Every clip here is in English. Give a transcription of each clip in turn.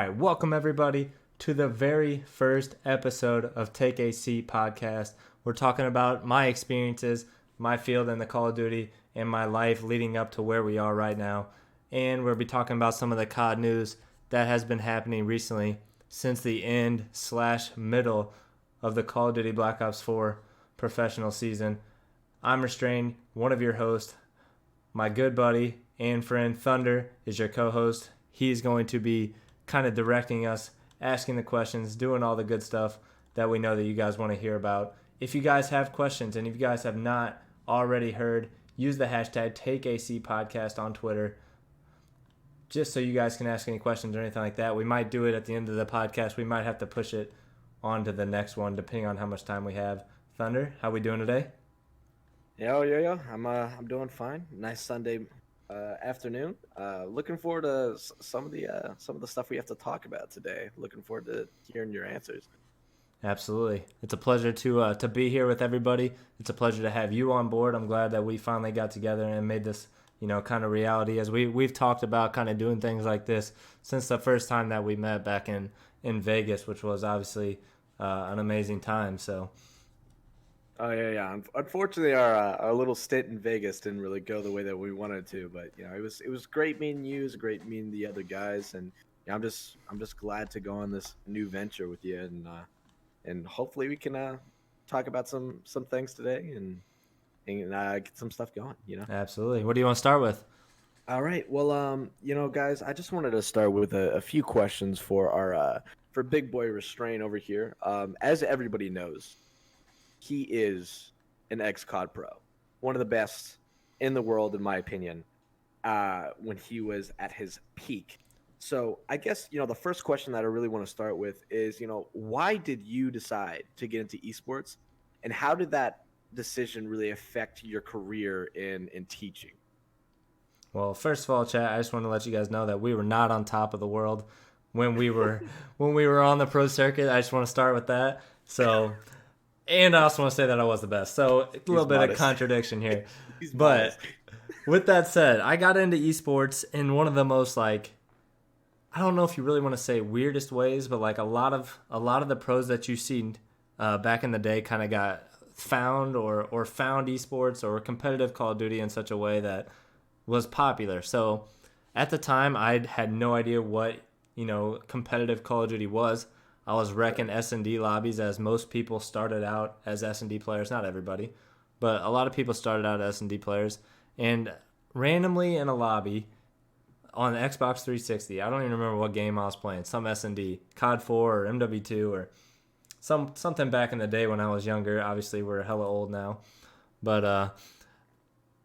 All right, welcome everybody to the very first episode of Take a Seat podcast. We're talking about my experiences, my field in the Call of Duty, and my life leading up to where we are right now. And we'll be talking about some of the COD news that has been happening recently since the end/middle of the Call of Duty Black Ops 4 professional season. I'm Restrained, one of your hosts. My good buddy and friend Thunder is your co-host. He's going to be kind of directing us, asking the questions, doing all the good stuff that we know that you guys want to hear about. If you guys have questions and if you guys have not already heard, use the hashtag TakeACPodcast on Twitter just so you guys can ask any questions or anything like that. We might do it at the end of the podcast. We might have to push it on to the next one depending on how much time we have. Thunder, how we doing today? Yeah. I'm doing fine. Nice Sunday afternoon. Looking forward to some of the stuff we have to talk about today. Looking forward to hearing your answers. Absolutely. It's a pleasure to be here with everybody. It's a pleasure to have you on board. I'm glad that we finally got together and made this, kind of reality, as we've talked about kind of doing things like this since the first time that we met back in Vegas, which was obviously an amazing time. So, Oh yeah. Unfortunately, our little stint in Vegas didn't really go the way that we wanted to, but it was great meeting you. It was great meeting the other guys, and I'm just glad to go on this new venture with you, and hopefully we can talk about some things today and get some stuff going. absolutely. What do you want to start with? All right. Well, guys, I just wanted to start with a few questions for our for Big Boy Restrain over here. As everybody knows, he is an ex-COD pro, one of the best in the world, in my opinion. When he was at his peak. So I guess the first question that I really want to start with is why did you decide to get into esports, and how did that decision really affect your career in teaching? Well, first of all, chat, I just want to let you guys know that we were not on top of the world when we were when we were on the pro circuit. I just want to start with that. So, and I also want to say that I was the best. So, a little He's bit of modest. contradiction here. He's But modest. with that said, I got into esports in one of the most I don't know if you really want to say weirdest ways, but like a lot of the pros that you've seen back in the day kind of got found or found esports or competitive Call of Duty in such a way that was popular. So at the time, I had no idea what competitive Call of Duty was. I was wrecking S&D lobbies, as most people started out as S&D players. Not everybody, but a lot of people started out as S&D players. And randomly in a lobby on the Xbox 360, I don't even remember what game I was playing. Some S&D, COD 4 or MW2 or something back in the day when I was younger. Obviously, we're hella old now, but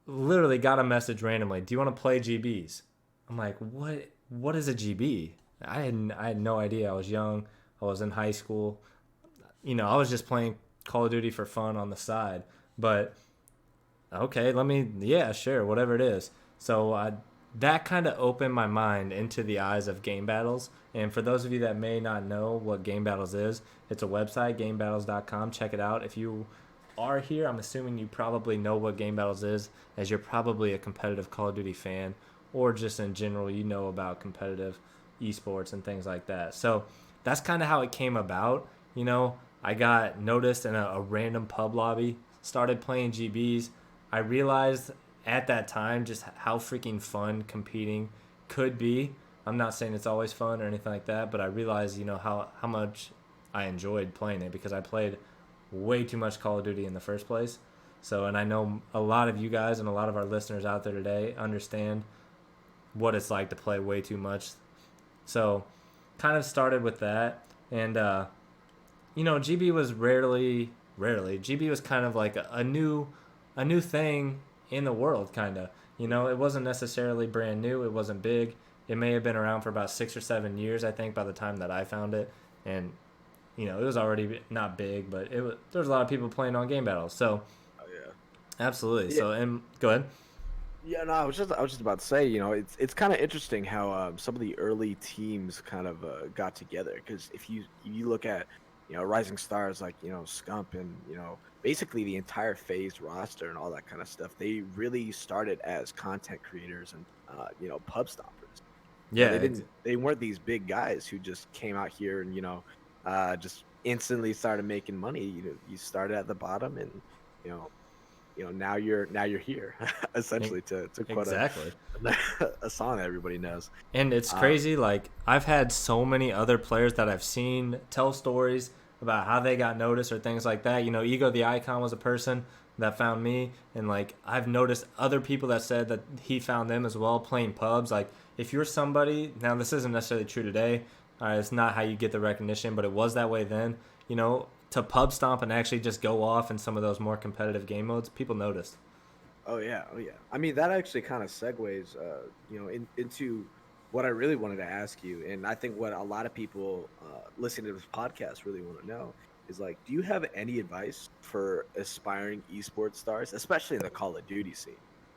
literally got a message randomly. Do you want to play GBs? I'm like, what? What is a GB? I had no idea. I was young. I was in high school. I was just playing Call of Duty for fun on the side. But okay, yeah, sure, whatever it is. So that kind of opened my mind into the eyes of game battles. And for those of you that may not know what game battles is, it's a website, gamebattles.com. Check it out. If you are here, I'm assuming you probably know what game battles is, as you're probably a competitive Call of Duty fan, or just in general, about competitive esports and things like that. So that's kind of how it came about. I got noticed in a random pub lobby, started playing GBs. I realized at that time just how freaking fun competing could be. I'm not saying it's always fun or anything like that, but I realized, how much I enjoyed playing it because I played way too much Call of Duty in the first place. So, and I know a lot of you guys and a lot of our listeners out there today understand what it's like to play way too much. So, kind of started with that. And, GB was rarely. GB was kind of like a new thing in the world, kind of. It wasn't necessarily brand new. It wasn't big. It may have been around for about 6 or 7 years, I think, by the time that I found it. And it was already not big, but there was a lot of people playing on game battles. So Oh yeah. absolutely. Yeah. So and go ahead. Yeah, no, I was just about to say, it's kind of interesting how some of the early teams kind of got together. Because if you look at rising stars like Scump and basically the entire phase roster and all that kind of stuff, they really started as content creators and pub stompers. You know, Yeah, they weren't these big guys who just came out here and, just instantly started making money. You started at the bottom, and you know, now you're here, e- essentially, to quote exactly. a song that everybody knows. And it's Um, crazy. Like, I've had so many other players that I've seen tell stories about how they got noticed or things like that. You know, Ego the Icon was a person that found me. And, like, I've noticed other people that said that he found them as well playing pubs. Like, if you're somebody, now this isn't necessarily true today. It's not how you get the recognition, but it was that way then. You know, to pub stomp and actually just go off in some of those more competitive game modes, people noticed. Oh yeah, oh yeah. I mean, that actually kind of segues, into what I really wanted to ask you, and I think what a lot of people listening to this podcast really want to know is like, do you have any advice for aspiring esports stars, especially in the Call of Duty scene?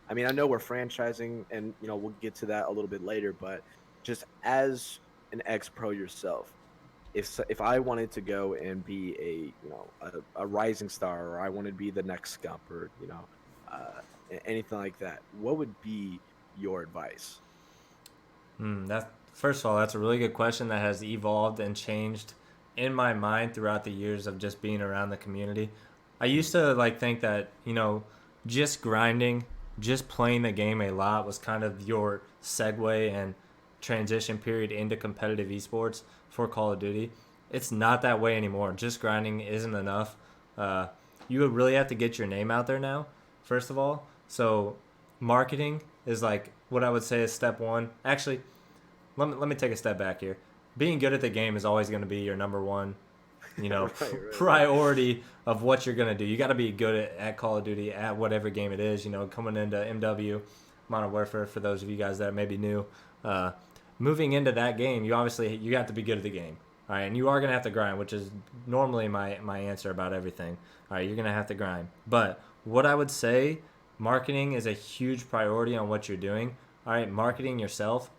I mean, I know we're franchising, and we'll get to that a little bit later, but just as an ex-pro yourself, if I wanted to go and be a rising star, or I wanted to be the next Scump, or uh, anything like that, what would be your advice? That first of all, that's a really good question that has evolved and changed in my mind throughout the years of just being around the community. I used to like think that just grinding, just playing the game a lot was kind of your segue and transition period into competitive esports for Call of Duty. It's not that way anymore. Just grinding isn't enough. Uh, you would really have to get your name out there now, first of all. So marketing is like what I would say is step one. Actually, let me take a step back here. Being good at the game is always going to be your number one, Right. priority of what you're going to do. You got to be good at Call of Duty at whatever game it is. Coming into MW, Modern Warfare, for those of you guys that may be new, uh, moving into that game, you got to be good at the game. All right, and you are going to have to grind, which is normally my answer about everything. All right, you're going to have to grind. But what I would say, marketing is a huge priority on what you're doing. All right, marketing yourself.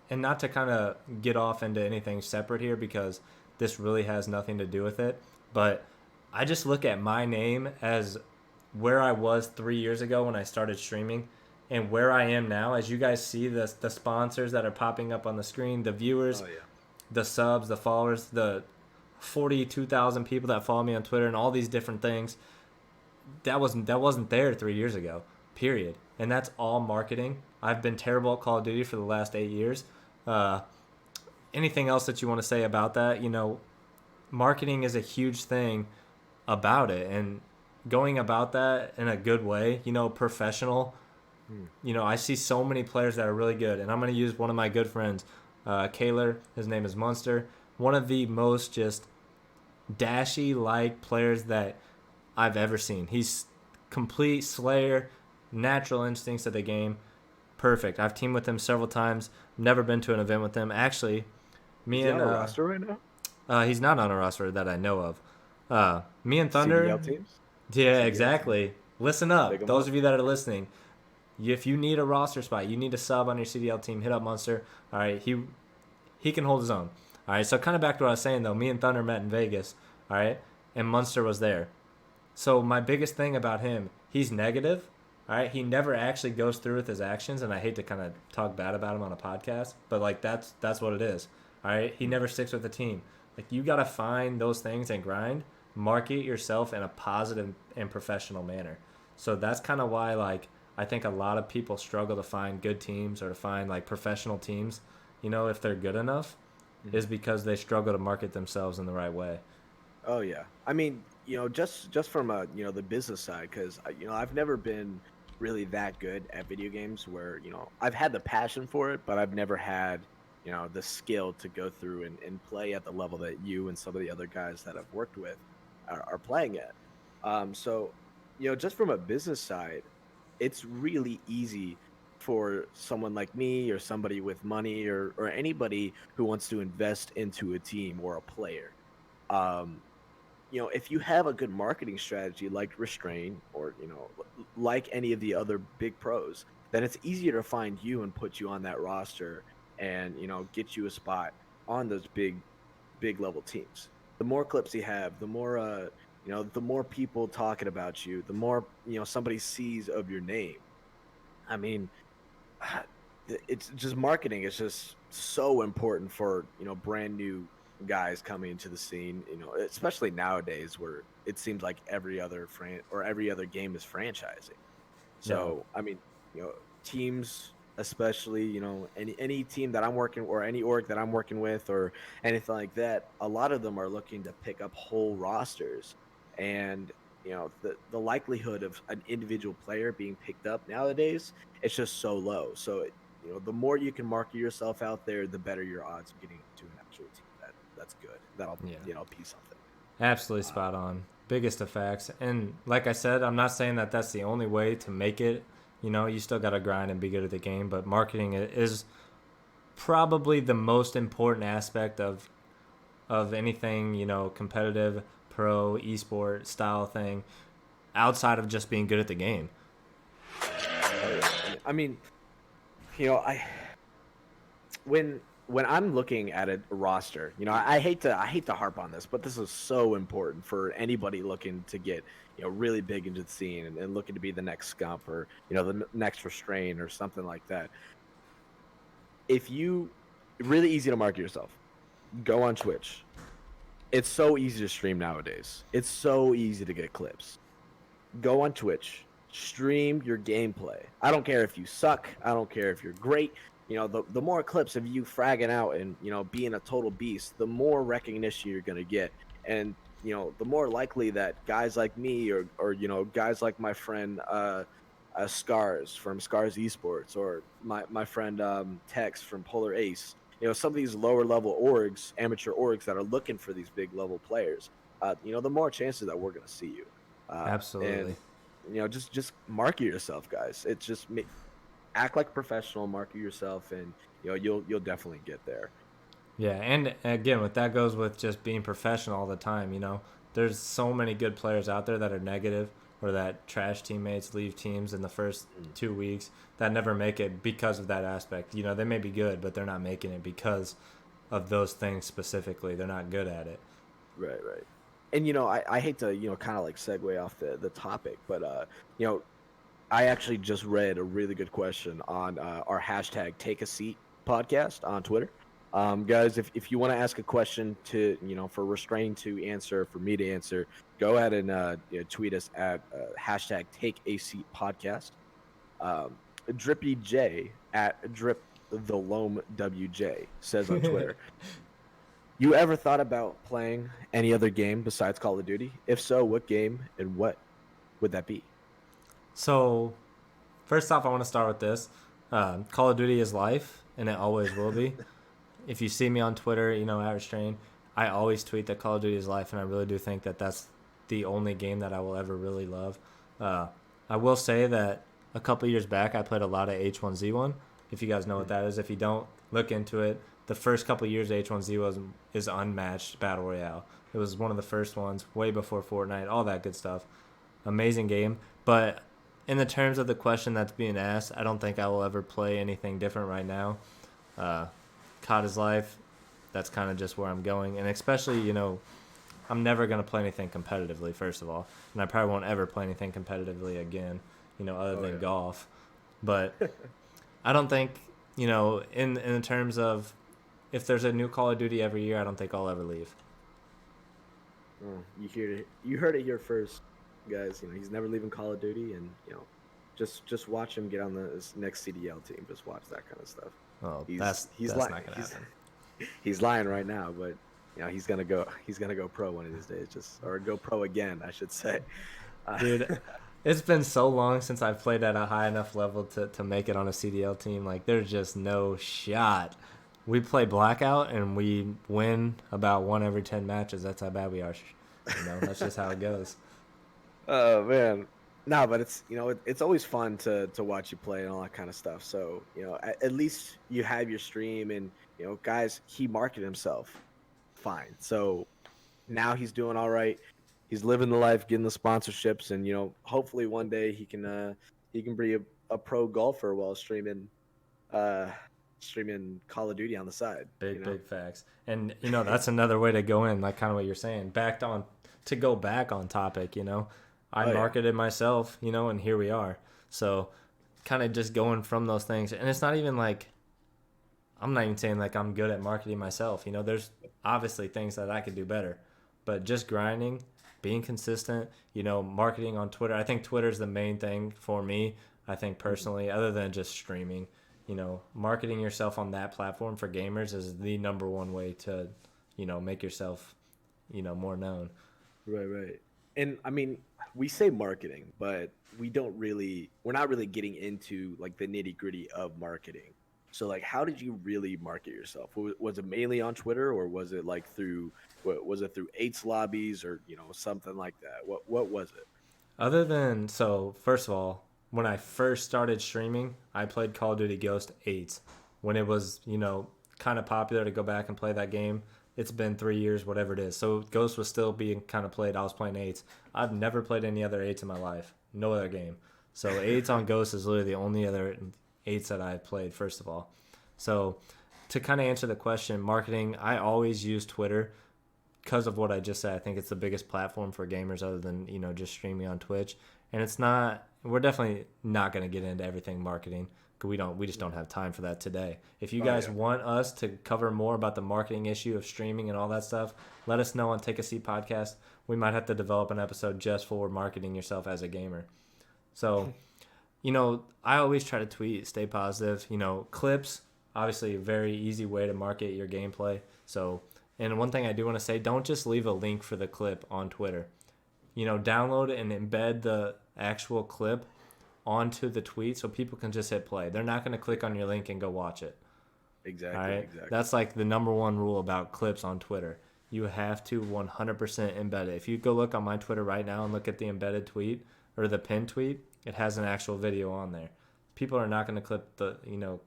And not to kind of get off into anything separate here because this really has nothing to do with it, but I just look at my name as where I was 3 years ago when I started streaming and where I am now. As you guys see, the sponsors that are popping up on the screen, the viewers, Oh yeah. the subs, the followers, the 42,000 people that follow me on Twitter, and all these different things. That wasn't there 3 years ago. Period. And that's all marketing. I've been terrible at Call of Duty for the last 8 years. Uh, Anything else that you want to say about that? Marketing is a huge thing about it, and going about that in a good way. Professional. Hmm. I see so many players that are really good, and I'm going to use one of my good friends, Kaylor. His name is Munster. One of the most just dashy like players that I've ever seen. He's complete slayer, natural instincts of the game. Perfect. I've teamed with him several times. Never been to an event with him. Actually, Is me he and on a roster right now? he's not on a roster that I know of. Me and CDL Thunder, teams. yeah, CDL teams. exactly. Listen Big up, him those up. of you that are listening. If you need a roster spot, you need a sub on your CDL team. Hit up Munster. All right, he can hold his own. All right, so kind of back to what I was saying though. Me and Thunder met in Vegas. All right, and Munster was there. So my biggest thing about him, he's negative. All right, he never actually goes through with his actions, and I hate to kind of talk bad about him on a podcast, but like that's what it is. All right, he Hmm. never sticks with the team. Like you gotta find those things and grind, market yourself in a positive and professional manner. So that's kind of why like I think a lot of people struggle to find good teams or to find like professional teams. If they're good enough, Mhm. is because they struggle to market themselves in the right way. Oh yeah. I mean, just from the business side, because I've never been really that good at video games. Where I've had the passion for it, but I've never had the skill to go through and play at the level that you and some of the other guys that I've worked with are playing at. So just from a business side, it's really easy for someone like me, or somebody with money, or anybody who wants to invest into a team or a player. Um, if you have a good marketing strategy like Restrain, or like any of the other big pros, then it's easier to find you and put you on that roster, and get you a spot on those big level teams. The more clips you have, the more people talking about you, the more somebody sees of your name. I mean, it's just marketing. It's just so important for brand new guys coming into the scene. Especially nowadays where it seems like every other game is franchising. Yeah. So I mean, teams, especially any team that I'm working or any org that I'm working with or anything like that, a lot of them are looking to pick up whole rosters, and the likelihood of an individual player being picked up nowadays, it's just so low. So the more you can market yourself out there, the better your odds of getting to an actual team that's good. That'll Yeah. Be something. Absolutely spot on. Biggest of facts. And like I said, I'm not saying that that's the only way to make it. You still got to grind and be good at the game, but marketing is probably the most important aspect of anything, competitive, pro, esport style thing outside of just being good at the game. I mean, I when I'm looking at a roster, I hate to harp on this, but this is so important for anybody looking to get really big into the scene and looking to be the next Scump or the next Restrain or something like that. If you really easy to market yourself, go on Twitch. It's so easy to stream nowadays. It's so easy to get clips. Go on Twitch, stream your gameplay. I don't care if you suck. I don't care if you're great. The more clips of you fragging out and being a total beast, the more recognition you're gonna get, and the more likely that guys like me or guys like my friend Scars from Scars Esports or my friend Tex from Polar Ace, some of these lower level orgs, amateur orgs that are looking for these big level players, the more chances that we're gonna see you. Absolutely. And just market yourself, guys. It's just act like a professional, market yourself, and you'll definitely get there. Yeah, and again, what that goes with just being professional all the time. There's so many good players out there that are negative or that trash teammates, leave teams in the first 2 weeks that never make it because of that aspect. They may be good, but they're not making it because of those things specifically. They're not good at it. Right. And I hate to kind of like segue off the topic, but I actually just read a really good question on our hashtag Take a Seat podcast on Twitter. Guys, if you want to ask a question to for Restrain to answer, for me to answer, go ahead and tweet us at hashtag Take a Seat podcast. Drippy J at Drip the Loam WJ says on Twitter, you ever thought about playing any other game besides Call of Duty? If so, what game and what would that be? So, first off, I want to start with this. Call of Duty is life, and it always will be. If you see me on Twitter, at Restrain, I always tweet that Call of Duty is life, and I really do think that that's the only game that I will ever really love. I will say that a couple years back, I played a lot of H1Z1. If you guys know what that is, if you don't, look into it. The first couple years of H1Z1 is unmatched Battle Royale. It was one of the first ones, way before Fortnite, all that good stuff. Amazing game. But in the terms of the question that's being asked, I don't think I will ever play anything different right now. COD is life. That's kind of just where I'm going. And especially, I'm never going to play anything competitively, first of all. And I probably won't ever play anything competitively again, other than golf. But I don't think, in terms of if there's a new Call of Duty every year, I don't think I'll ever leave. You heard it here first, guys. He's never leaving Call of Duty, and just watch him get on this next CDL team. Just watch that kind of stuff. Oh, He's that's lying. not gonna happen. He's lying right now, but he's gonna go pro one of these days, or go pro again, I should say. Dude, it's been so long since I've played at a high enough level to make it on a CDL team. Like, there's just no shot. We play Blackout and we win about 1 every 10 matches. That's how bad we are. That's just how it goes. Oh man, no, but it's always fun to watch you play and all that kind of stuff. So at least you have your stream, and guys, he marketed himself fine. So now he's doing all right. He's living the life, getting the sponsorships, and hopefully one day he can be a pro golfer while streaming Call of Duty on the side. Big facts. And that's another way to go in, like kind of what you're saying. To go back on topic, I marketed myself, and here we are. So kind of just going from those things. And it's not even like I'm not even saying like I'm good at marketing myself. You know, there's obviously things that I could do better, but just grinding, being consistent, you know, marketing on Twitter. I think Twitter is the main thing for me. I think personally, other than just streaming, you know, marketing yourself on that platform for gamers is the number one way to, you know, make yourself, you know, more known. Right, right. And I mean, we say marketing, but we're not really getting into like the nitty gritty of marketing. So like, how did you really market yourself? Was it mainly on Twitter, or was it like was it through eights lobbies, or something like that? What was it? Other than, so first of all, when I first started streaming, I played Call of Duty Ghost 8 when it was, you know, kind of popular to go back and play that game. It's been 3 years, whatever it is. So Ghost was still being kind of played. I was playing 8s. I've never played any other 8s in my life. No other game. So 8s on Ghost is literally the only other 8s that I've played, first of all. So to kind of answer the question, marketing, I always use Twitter because of what I just said. I think it's the biggest platform for gamers other than, you know, just streaming on Twitch. And it's not, we're definitely not going to get into everything marketing because we just don't have time for that today. If you Oh guys yeah. want us to cover more about the marketing issue of streaming and all that stuff, let us know on Take a Seat podcast. We might have to develop an episode just for marketing yourself as a gamer. So, you know, I always try to tweet, stay positive. You know, clips, obviously a very easy way to market your gameplay. So, and one thing I do want to say, don't just leave a link for the clip on Twitter. You know, download and embed the actual clip onto the tweet so people can just hit play. They're not going to click on your link and go watch it. All Exactly, right? exactly. That's like the number one rule about clips on Twitter. You have to 100% embed it. If you go look on my Twitter right now and look at the embedded tweet or the pinned tweet, it has an actual video on there. People are not going to click the, you know,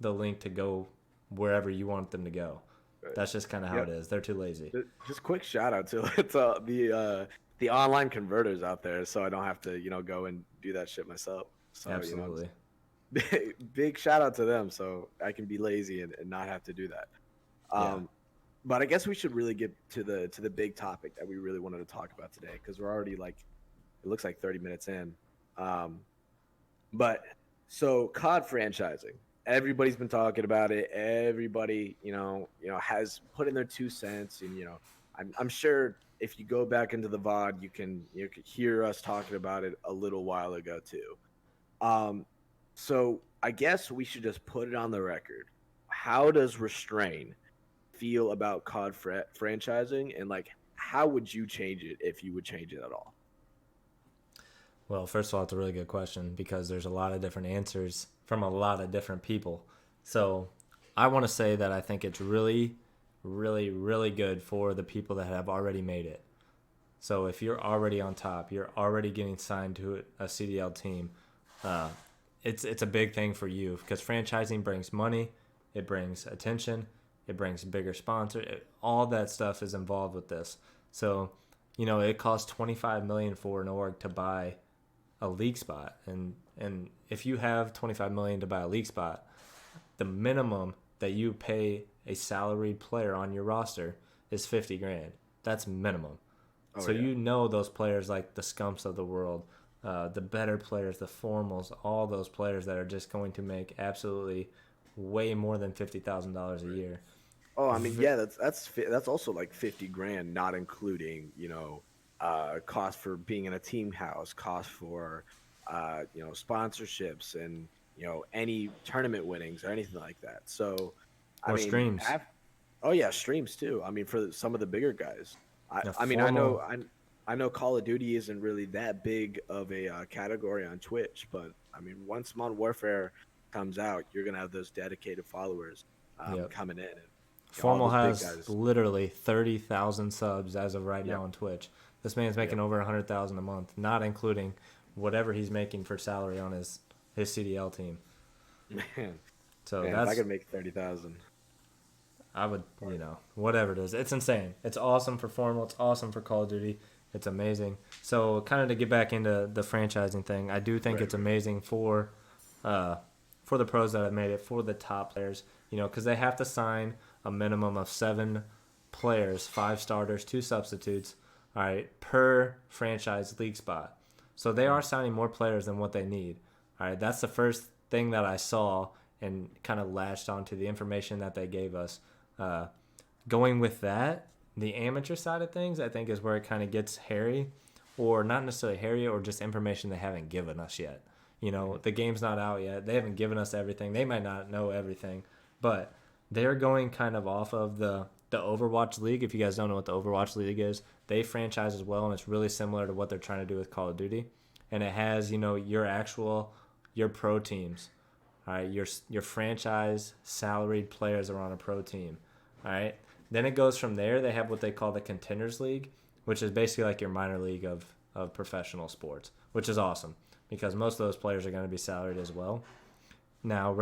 the link to go wherever you want them to go. Right. That's just kind of how it Yep. is. They're too lazy. Just quick shout out to the online converters out there, so I don't have to go and do that shit myself. So Absolutely. big shout out to them, so I can be lazy and not have to do that. Yeah. But I guess we should really get to the big topic that we really wanted to talk about today, because we're already like, it looks like 30 minutes in. Um, but so COD franchising, everybody's been talking about it. Everybody, has put in their 2 cents, and I'm sure if you go back into the VOD, you could hear us talking about it a little while ago too. Um, so I guess we should just put it on the record. How does Restrain feel about COD franchising, and like, how would you change it if you would change it at all? Well, first of all, it's a really good question because there's a lot of different answers from a lot of different people. So I want to say that I think it's really, really, really good for the people that have already made it. So if you're already on top, you're already getting signed to a CDL team. Uh, it's a big thing for you because franchising brings money, it brings attention, it brings bigger sponsor. All that stuff is involved with this. So, you know, it costs 25 million for an org to buy a league spot, and if you have 25 million to buy a league spot, the minimum that you pay a salaried player on your roster is 50 grand. That's minimum. Oh So yeah. you know those players like the Scumps of the world, the better players, the Formals, all those players that are just going to make absolutely way more than $50,000 a year. Oh, I mean, yeah, that's also like 50 grand, not including, cost for being in a team house, cost for, sponsorships, and, any tournament winnings or anything like that. So, I Or mean, streams. oh yeah, streams too. I mean, for some of the bigger guys, A I mean, I formal know, I know Call of Duty isn't really that big of a category on Twitch, but I mean, once Modern Warfare comes out, you're gonna have those dedicated followers Yep. coming in, and all Formal those big has guys. literally 30,000 subs as of right now Yep. on Twitch. This man's Yep. making over 100,000 a month, not including whatever he's making for salary on his CDL team. Man, So man, if I that's could make 30,000. I would, you know, whatever it is. It's insane. It's awesome for Formal. It's awesome for Call of Duty. It's amazing. So kind of to get back into the franchising thing, I do think Right, it's amazing uh, for the pros that have made it, for the top players, you know, because they have to sign a minimum of 7 players, 5 starters, 2 substitutes, all right, per franchise league spot. So they are signing more players than what they need. All right, that's the first thing that I saw and kind of latched onto the information that they gave us. Going with that, the amateur side of things, I think, is where it kind of gets hairy, or not necessarily hairy, or just information they haven't given us yet. The game's not out yet. They haven't given us everything. They might not know everything, but they're going kind of off of the Overwatch League. If you guys don't know what the Overwatch League is, they franchise as well, and it's really similar to what they're trying to do with Call of Duty. And it has, your pro teams. All right, your franchise salaried players are on a pro team. All right. Then it goes from there. They have what they call the Contenders League, which is basically like your minor league of professional sports, which is awesome because most of those players are going to be salaried as well. Now,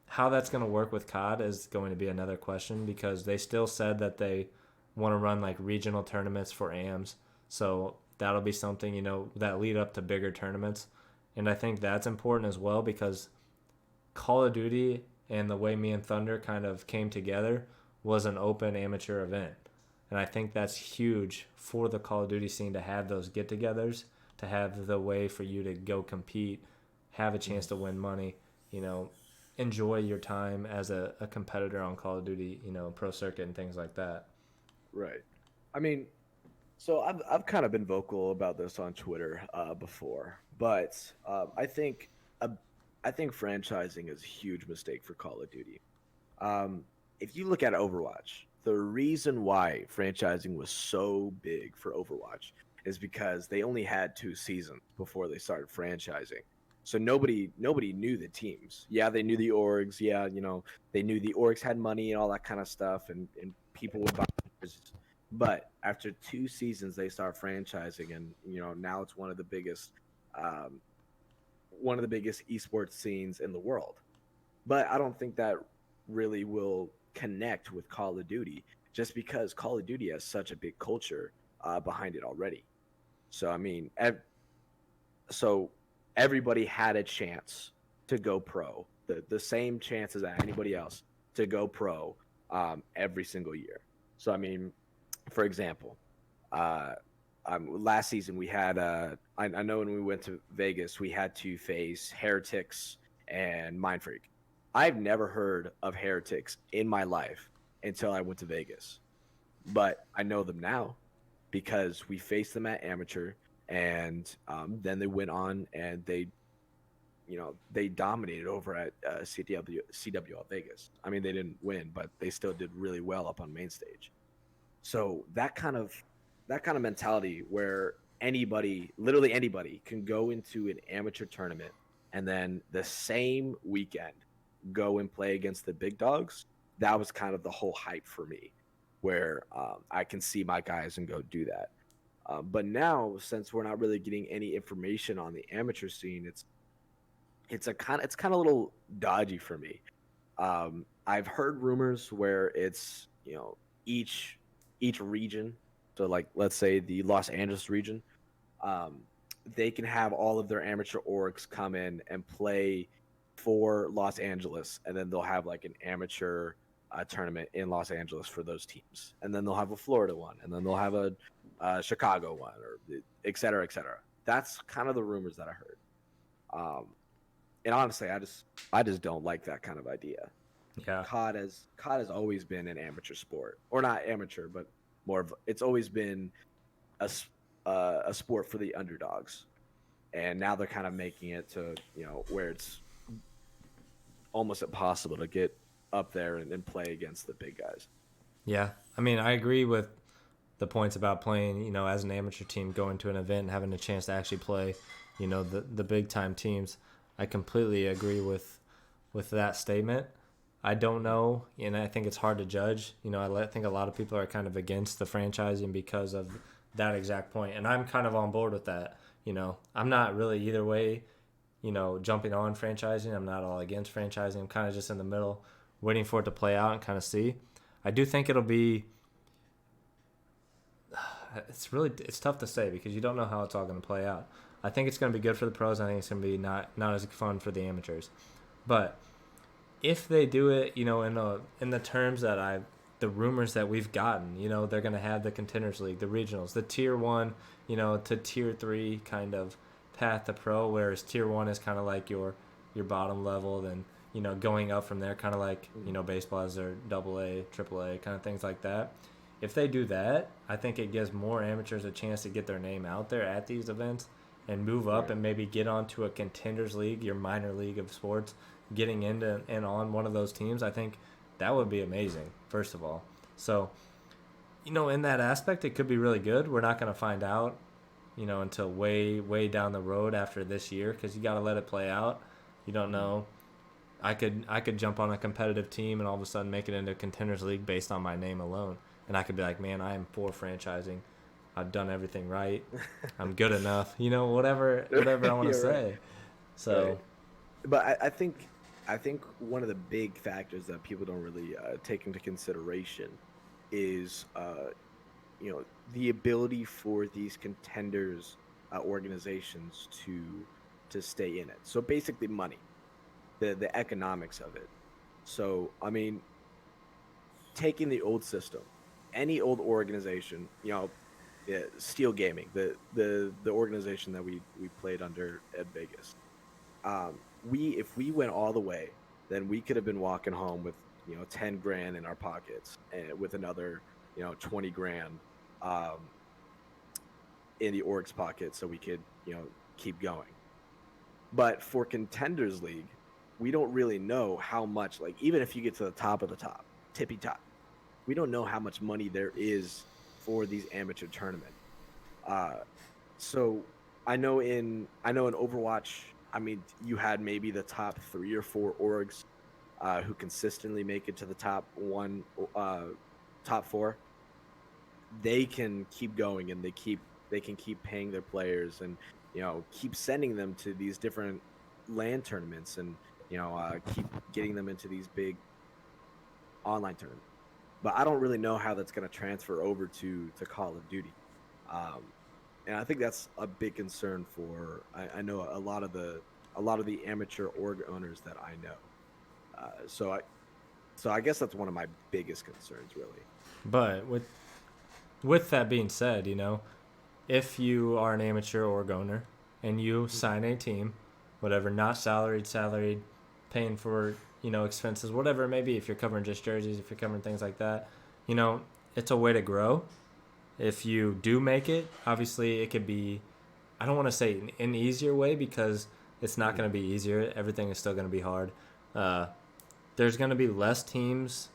how that's going to work with COD is going to be another question because they still said that they want to run like regional tournaments for AMs. So that'll be something, that lead up to bigger tournaments. And I think that's important as well because Call of Duty and the way me and Thunder kind of came together was an open amateur event. And I think that's huge for the Call of Duty scene to have those get-togethers, to have the way for you to go compete, have a chance to win money, enjoy your time as a competitor on Call of Duty, pro circuit and things like that. Right. I mean, so I've kind of been vocal about this on Twitter before, but I think franchising is a huge mistake for Call of Duty. If you look at Overwatch, the reason why franchising was so big for Overwatch is because they only had 2 seasons before they started franchising. So nobody knew the teams. Yeah, they knew the orgs. Yeah, they knew the orgs had money and all that kind of stuff, and people would buy jerseys. But after 2 seasons, they start franchising, and now it's one of the biggest esports scenes in the world. But I don't think that really will connect with Call of Duty just because Call of Duty has such a big culture behind it already. So I mean, so everybody had a chance to go pro, the same chances as anybody else to go pro every single year. So I mean, for example, last season we had I know when we went to Vegas we had to face Heretics and Mindfreak. I've never heard of Heretics in my life until I went to Vegas, but I know them now because we faced them at amateur, and then they went on and they dominated over at CWL Vegas. I mean, they didn't win, but they still did really well up on main stage. So that kind of mentality where literally anybody can go into an amateur tournament and then the same weekend go and play against the big dogs, that was kind of the whole hype for me, where I can see my guys and go do that. But now, since we're not really getting any information on the amateur scene, it's kind of a little dodgy for me. I've heard rumors where it's each region, so like let's say the Los Angeles region, they can have all of their amateur orgs come in and play for Los Angeles, and then they'll have like an amateur tournament in Los Angeles for those teams, and then they'll have a Florida one, and then they'll have a Chicago one, or et cetera, et cetera. That's kind of the rumors that I heard. And honestly, I just don't like that kind of idea. Yeah. COD has always been an amateur sport, or not amateur, but it's always been a sport for the underdogs, and now they're kind of making it to where it's almost impossible to get up there and play against the big guys. Yeah, I mean, I agree with the points about playing, as an amateur team, going to an event and having a chance to actually play, the big time teams. I completely agree with that statement. I don't know, and I think it's hard to judge. I think a lot of people are kind of against the franchising because of that exact point, and I'm kind of on board with that. I'm not really either way, jumping on franchising. I'm not all against franchising. I'm kind of just in the middle, waiting for it to play out and kind of see. I do think it'll be. It's tough to say because you don't know how it's all going to play out. I think it's going to be good for the pros. I think it's going to be not as fun for the amateurs. But if they do it, in the terms that the rumors that we've gotten, they're going to have the Contenders League, the regionals, the Tier 1, to Tier 3 kind of path to pro, whereas Tier 1 is kind of like your your bottom level, then going up from there, kind of like baseball has their double A, triple A, kind of things like that. If they do that, I think it gives more amateurs a chance to get their name out there at these events and move up Right. and maybe get onto a contenders league, your minor league of sports, getting into and on one of those teams. I think that would be amazing, first of all. So, in that aspect, it could be really good. We're not going to find out, until way, way down the road after this year because you got to let it play out. You don't know. I could jump on a competitive team and all of a sudden make it into a contenders league based on my name alone, and I could be like, man, I am for franchising. I've done everything right. I'm good enough. Whatever I want to You're right. say. So Right. But I think one of the big factors that people don't really take into consideration is the ability for these contenders organizations to stay in it. So basically, money, the economics of it. So I mean, taking the old system, any old organization, yeah, Steel Gaming, the organization that we played under Ed Vegas. We if we went all the way, then we could have been walking home with 10 grand in our pockets and with another 20 grand um, in the org's pocket, so we could keep going. But for Contenders League, we don't really know how much. Like even if you get to the top of the top, tippy top, we don't know how much money there is for these amateur tournament. Uh, so I know in Overwatch, I mean, you had maybe the top 3 or 4 orgs who consistently make it to the top four. They can keep going and they can keep paying their players and keep sending them to these different land tournaments and keep getting them into these big online tournaments. But I don't really know how that's going to transfer over to Call of Duty. Um, and I think that's a big concern for I know a lot of the amateur org owners that I know. So I guess that's one of my biggest concerns, really. but with that being said, if you are an amateur org owner and you sign a team, whatever, not salaried, paying for expenses, whatever it may be, if you're covering just jerseys, if you're covering things like that, it's a way to grow. If you do make it, obviously it could be, I don't want to say an easier way because it's not going to be easier. Everything is still going to be hard. Uh, there's going to be less teams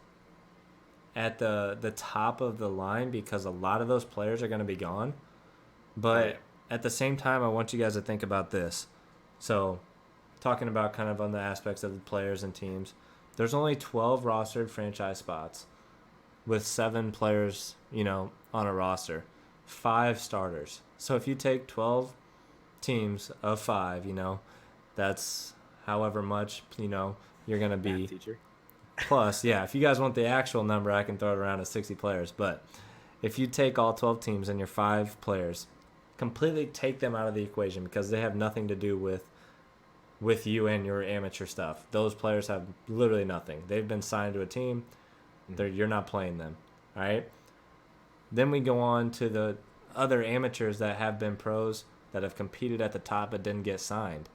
at the top of the line because a lot of those players are going to be gone. Oh yeah. But at the same time, I want you guys to think about this. So, talking about kind of on the aspects of the players and teams, there's only 12 rostered franchise spots with 7 players, on a roster, 5 starters. So if you take 12 teams of 5, that's however much, you're going to Math be. teacher. Plus, yeah, if you guys want the actual number, I can throw it around at 60 players. But if you take all 12 teams and your 5 players, completely take them out of the equation because they have nothing to do with you and your amateur stuff. Those players have literally nothing. They've been signed to a team. You're not playing them. All right. Then we go on to the other amateurs that have been pros that have competed at the top but didn't get signed.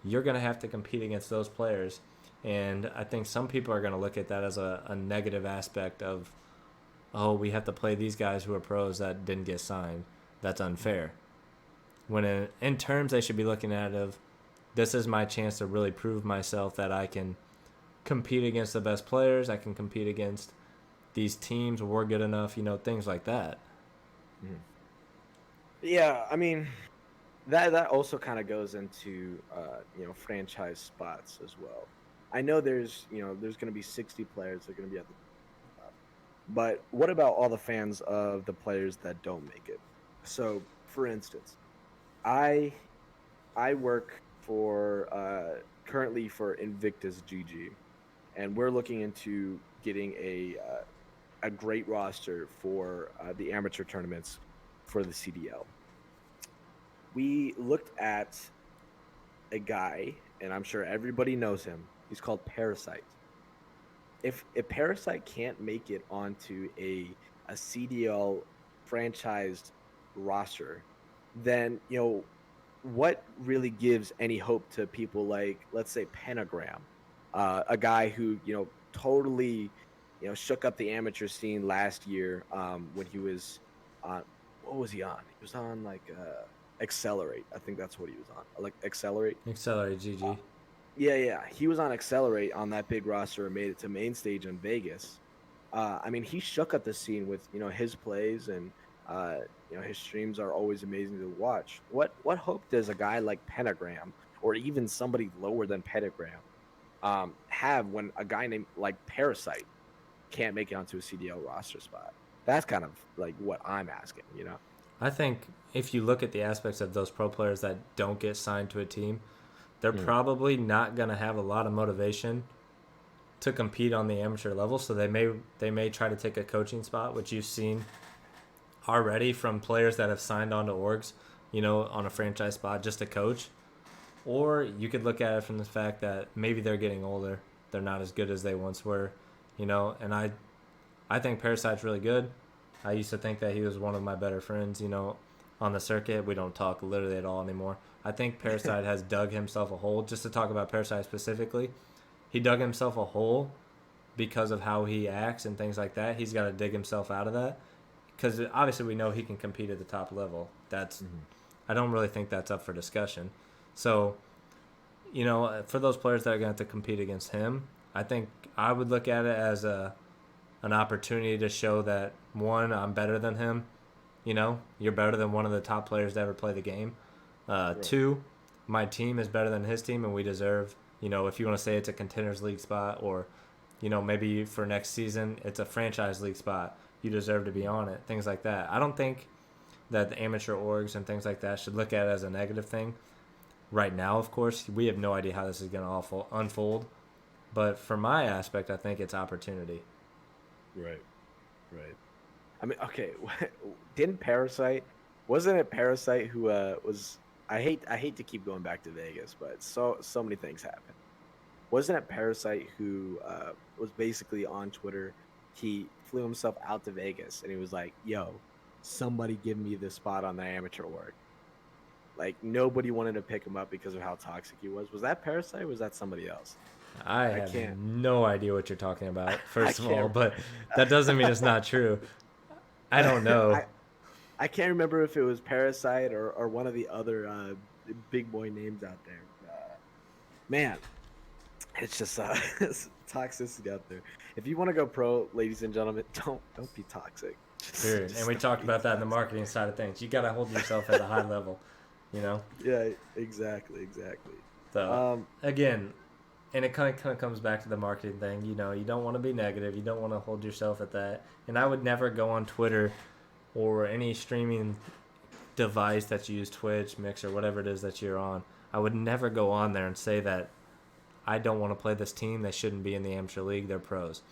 You're going to have to compete against those players. And I think some people are going to look at that as a negative aspect of, oh, we have to play these guys who are pros that didn't get signed. That's unfair. When in terms, they should be looking at it of, this is my chance to really prove myself that I can compete against the best players. I can compete against these teams. We're good enough, things like that. Mhm. Yeah, I mean that also kind of goes into franchise spots as well. I know there's going to be 60 players that are going to be at the top, but what about all the fans of the players that don't make it? So, for instance, I I work for currently for Invictus GG, and we're looking into getting a great roster for the amateur tournaments for the CDL. We looked at a guy, and I'm sure everybody knows him. He's called Parasite. If Parasite can't make it onto a CDL franchised roster, then what really gives any hope to people like, let's say, Pentagram, a guy who, totally, shook up the amateur scene last year, when he was on, what was he on? He was on like Accelerate. I think that's what he was on. Like Accelerate. Accelerate Uh, GG. yeah, yeah. He was on Accelerate on that big roster and made it to main stage in Vegas. I mean, he shook up the scene with, his plays, and uh, his streams are always amazing to watch. What hope does a guy like Pentagram, or even somebody lower than Pentagram, have when a guy named like Parasite can't make it onto a CDL roster spot? That's kind of like what I'm asking. I think if you look at the aspects of those pro players that don't get signed to a team, they're Mm. probably not going to have a lot of motivation to compete on the amateur level. So they may try to take a coaching spot, which you've seen already from players that have signed on to orgs, on a franchise spot just to coach. Or you could look at it from the fact that maybe they're getting older, they're not as good as they once were, And I think Parasite's really good. I used to think that he was one of my better friends, on the circuit. We don't talk literally at all anymore. I think Parasite has dug himself a hole. Just to talk about Parasite specifically, he dug himself a hole because of how he acts and things like that. He's got to dig himself out of that because obviously we know he can compete at the top level. I don't really think that's up for discussion. So, for those players that are going to have to compete against him, I think I would look at it as an opportunity to show that, one, I'm better than him. You're better than one of the top players to ever play the game. Right. Two, my team is better than his team, and we deserve, if you want to say it's a contenders league spot, or, maybe for next season it's a franchise league spot, you deserve to be on it, things like that. I don't think that the amateur orgs and things like that should look at it as a negative thing. Right now, of course, we have no idea how this is going to unfold. But for my aspect, I think it's opportunity. Right. Right. I mean, okay, didn't Parasite, wasn't it Parasite who was, I hate to keep going back to Vegas, but so many things happen. Wasn't it Parasite who was basically on Twitter? He flew himself out to Vegas and he was like, "Yo, somebody give me this spot on the amateur work." Like nobody wanted to pick him up because of how toxic he was. Was that Parasite? Or was that somebody else? I I have can't. no idea what you're talking about, I first of all, can't. but that doesn't mean it's not true. I don't know. I I can't remember if it was Parasite or one of the other big boy names out there. Man, it's just it's toxicity out there. If you want to go pro, ladies and gentlemen, don't be toxic. Period. And Just we don't talked be about that in the toxic. marketing side of things. You got to hold yourself at a high level, you know? Yeah, exactly. So, Um, again, and it kind of comes back to the marketing thing. You don't want to be negative. You don't want to hold yourself at that. And I would never go on Twitter or any streaming device that you use, Twitch, Mixer, whatever it is that you're on. I would never go on there and say that I don't want to play this team. They shouldn't be in the amateur league. They're pros.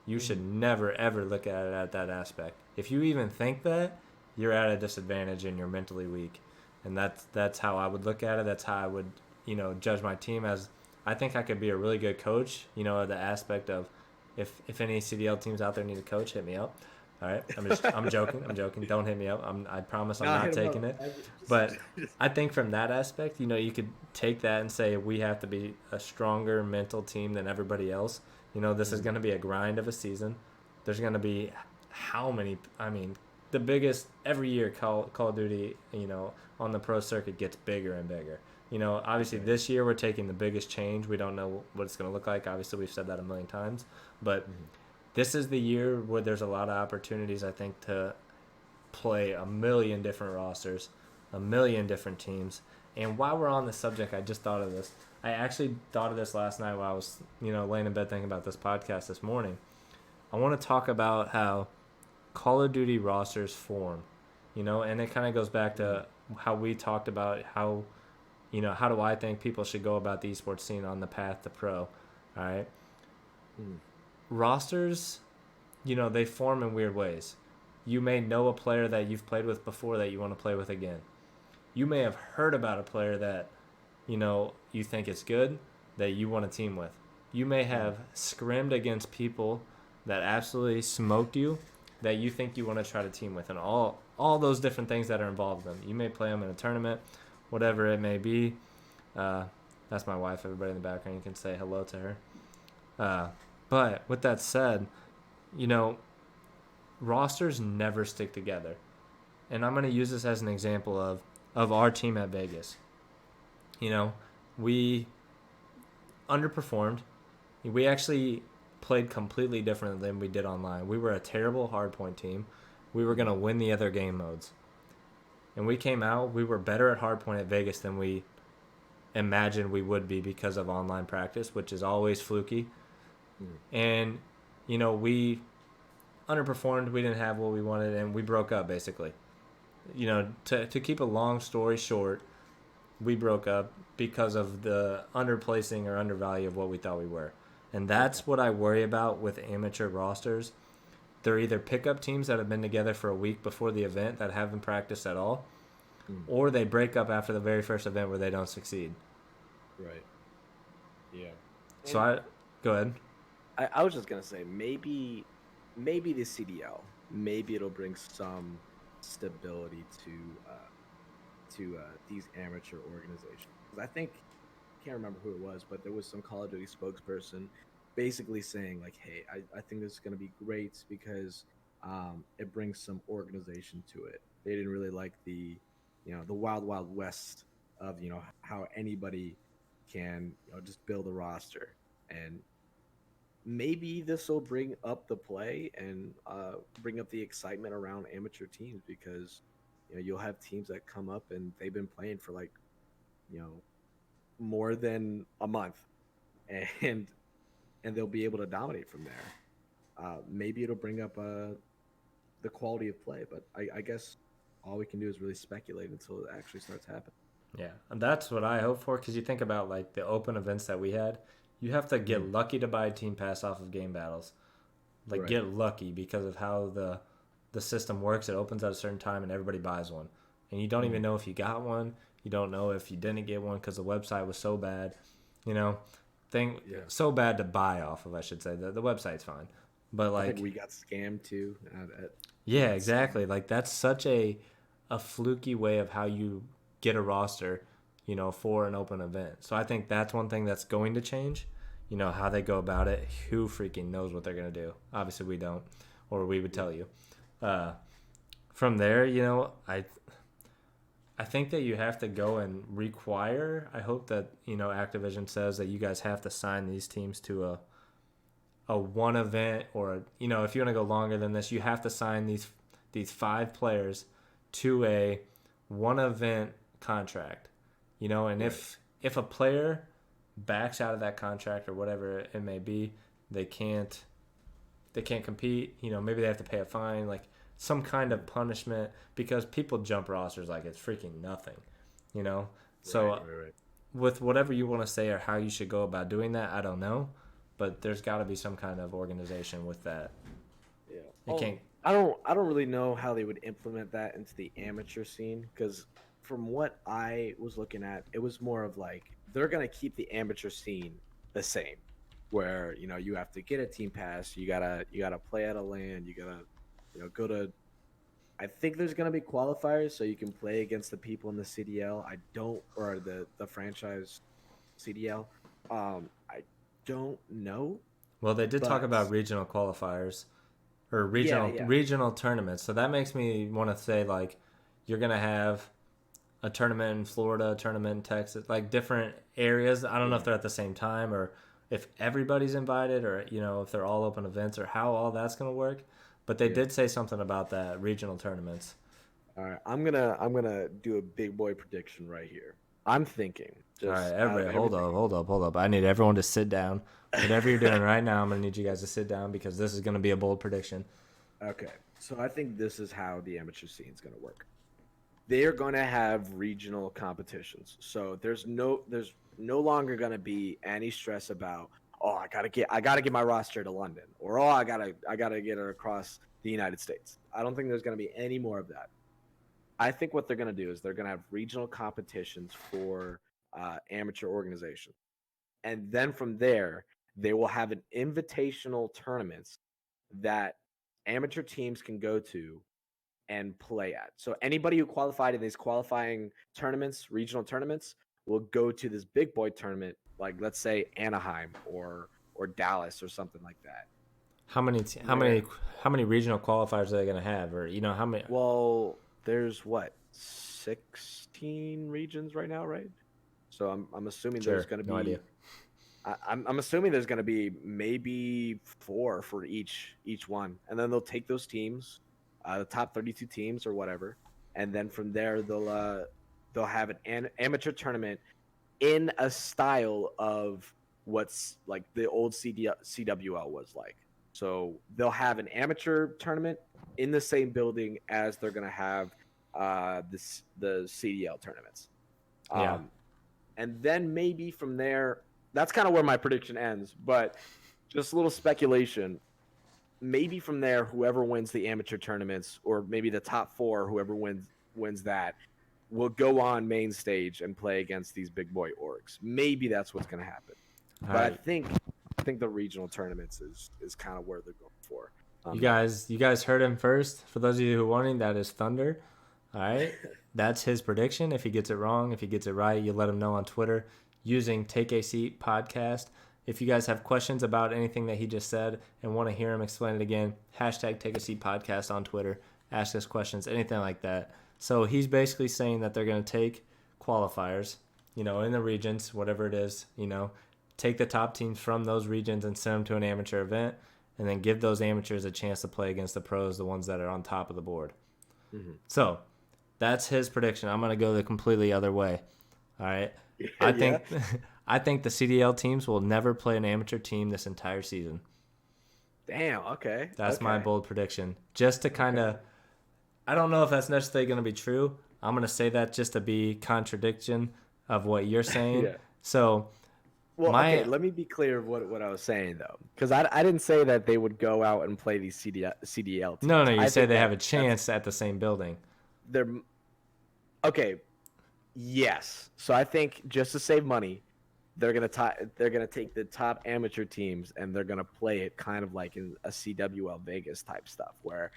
You should never, ever look at it at that aspect. If you even think that, you're at a disadvantage and you're mentally weak. And that's how I would look at it. That's how I would, judge my team as I think I could be a really good coach, the aspect of if any CDL teams out there need a coach, hit me up. All right. I'm joking. I'm joking. Don't hit me up. I promise I'm nah, not hit 'em taking up. it. But I think from that aspect, you could take that and say we have to be a stronger mental team than everybody else. This is going to be a grind of a season. There's going to be how many? I mean, the biggest every year Call of Duty, on the pro circuit gets bigger and bigger. Obviously this year we're taking the biggest change. We don't know what it's going to look like. Obviously we've said that a million times, but this is the year where there's a lot of opportunities, I think, to play a million different rosters, a million different teams. And while we're on the subject, I just thought of this. I actually thought of this last night while I was, laying in bed thinking about this podcast this morning. I want to talk about how Call of Duty rosters form, and it kind of goes back to how we talked about how, how do I think people should go about the esports scene on the path to pro, all right? Mm. Rosters, they form in weird ways. You may know a player that you've played with before that you want to play with again. You may have heard about a player that, you think is good that you want to team with. You may have scrimmed against people that absolutely smoked you that you think you want to try to team with, and all those different things that are involved in them. You may play them in a tournament, whatever it may be. Uh, that's my wife. Everybody in the background, you can say hello to her. Uh, but with that said, you know, rosters never stick together. And I'm going to use this as an example of our team at Vegas. You know, we underperformed. We actually played completely different than we did online. We were a terrible hardpoint team. We were going to win the other game modes. And we came out, we were better at hardpoint at Vegas than we imagined we would be because of online practice, which is always fluky. And, you know, we underperformed. We didn't have what we wanted, and we broke up, basically. You know, to keep a long story short, we broke up because of the underplacing or undervalue of what we thought we were. And that's what I worry about with amateur rosters. They're either pickup teams that have been together for a week before the event that haven't practiced at all, or they break up after the very first event where they don't succeed. Right. Yeah. So go ahead. I was just gonna say maybe the CDL, maybe it'll bring some stability to these amateur organizations. 'Cause I think, I can't remember who it was, but there was some Call of Duty spokesperson basically saying like, hey, I think this is going to be great because it brings some organization to it. They didn't really like the wild west of how anybody can just build a roster, and maybe this will bring up the play and bring up the excitement around amateur teams, because you'll have teams that come up and they've been playing for like more than a month, and they'll be able to dominate from there. Maybe it'll bring up the quality of play, but I guess all we can do is really speculate until it actually starts happening. Yeah, and that's what I hope for, because you think about like the open events that we had, you have to get lucky to buy a team pass off of game battles. Like, get lucky because of how the system works. It opens at a certain time and everybody buys one, and you don't even know if you got one. You don't know if you didn't get one because the website was so bad. So bad to buy off of, I should say. The website's fine, but like, I think we got scammed too. Yeah, exactly. Like, that's such a fluky way of how you get a roster, for an open event. So I think that's one thing that's going to change. How they go about it. Who freaking knows what they're gonna do? Obviously, we don't, or we would tell you. From there, I think that you have to go and require. I hope that Activision says that you guys have to sign these teams to a one event, or if you want to go longer than this, you have to sign these 5 players to a one event contract. And Right. if a player backs out of that contract or whatever it may be, they can't compete. Maybe they have to pay a fine, like some kind of punishment, because people jump rosters like it's freaking nothing. So Right. with whatever you want to say or how you should go about doing that, I don't know, but there's got to be some kind of organization with that. Yeah. It can't. I don't really know how they would implement that into the amateur scene, because from what I was looking at, it was more of like they're gonna keep the amateur scene the same, where you have to get a team pass, you gotta play at a LAN, you gotta go to. I think there's gonna be qualifiers so you can play against the people in the CDL. I don't, or the franchise CDL. I don't know, Well, they did talk but about regional qualifiers or yeah. regional tournaments. So that makes me want to say, like, you're gonna have a tournament in Florida, a tournament in Texas, like different areas. I don't know if they're at the same time, or if everybody's invited, or if they're all open events, or how all that's gonna work. But they did say something about that regional tournaments. All right, I'm gonna do a big boy prediction right here. I'm thinking All right, just out of everybody, hold everything. up, hold up. I need everyone to sit down. Whatever you're doing right now, I'm gonna need you guys to sit down because this is gonna be a bold prediction. Okay, so I think this is how the amateur scene is gonna work. They are gonna have regional competitions, so there's no longer gonna be any stress about, oh, I gotta get my roster to London, or oh, I gotta get it across the United States. I don't think there's gonna be any more of that. I think what they're going to do is they're going to have regional competitions for amateur organizations. And then from there, they will have an invitational tournaments that amateur teams can go to and play at. So anybody who qualified in these qualifying tournaments, regional tournaments, will go to this big boy tournament, like let's say Anaheim or Dallas or something like that. How many Where how many regional qualifiers are they going to have, or how many? well, there's what 16 regions right now, right? So I'm assuming there's Sure, going to no idea. be I'm assuming there's going to be maybe 4 for each one, and then they'll take those teams, the top 32 teams or whatever, and then from there they'll have an amateur tournament in a style of what's like the old CWL was like. So they'll have an amateur tournament in the same building as they're going to have the CDL tournaments. Yeah. And then maybe from there, that's kind of where my prediction ends. But just a little speculation. Maybe from there, whoever wins the amateur tournaments, or maybe the top 4, whoever wins that, will go on main stage and play against these big boy orgs. Maybe that's what's going to happen. All But right. I think the regional tournaments is kind of where they're going for. You guys heard him first. For those of you who are wondering, that is Thunder. All right. That's his prediction. If he gets it wrong, if he gets it right, you let him know on Twitter using Take a Seat Podcast. If you guys have questions about anything that he just said and want to hear him explain it again, hashtag Take a Seat Podcast on Twitter. Ask us questions, anything like that. So he's basically saying that they're going to take qualifiers, in the regions, whatever it is, take the top teams from those regions and send them to an amateur event, and then give those amateurs a chance to play against the pros, the ones that are on top of the board. Mm-hmm. So that's his prediction. I'm going to go the completely other way. All right. I think the CDL teams will never play an amateur team this entire season. Damn. Okay. That's my bold prediction. Just to kind of, I don't know if that's necessarily going to be true. I'm going to say that just to be contradiction of what you're saying. Yeah. So, okay, let me be clear of what I was saying, though. Because I didn't say that they would go out and play these CDL teams. No, you say they have a that's chance at the same building. They're okay. Yes. So I think just to save money, they're gonna take the top amateur teams and they're gonna play it kind of like in a CWL Vegas type stuff, where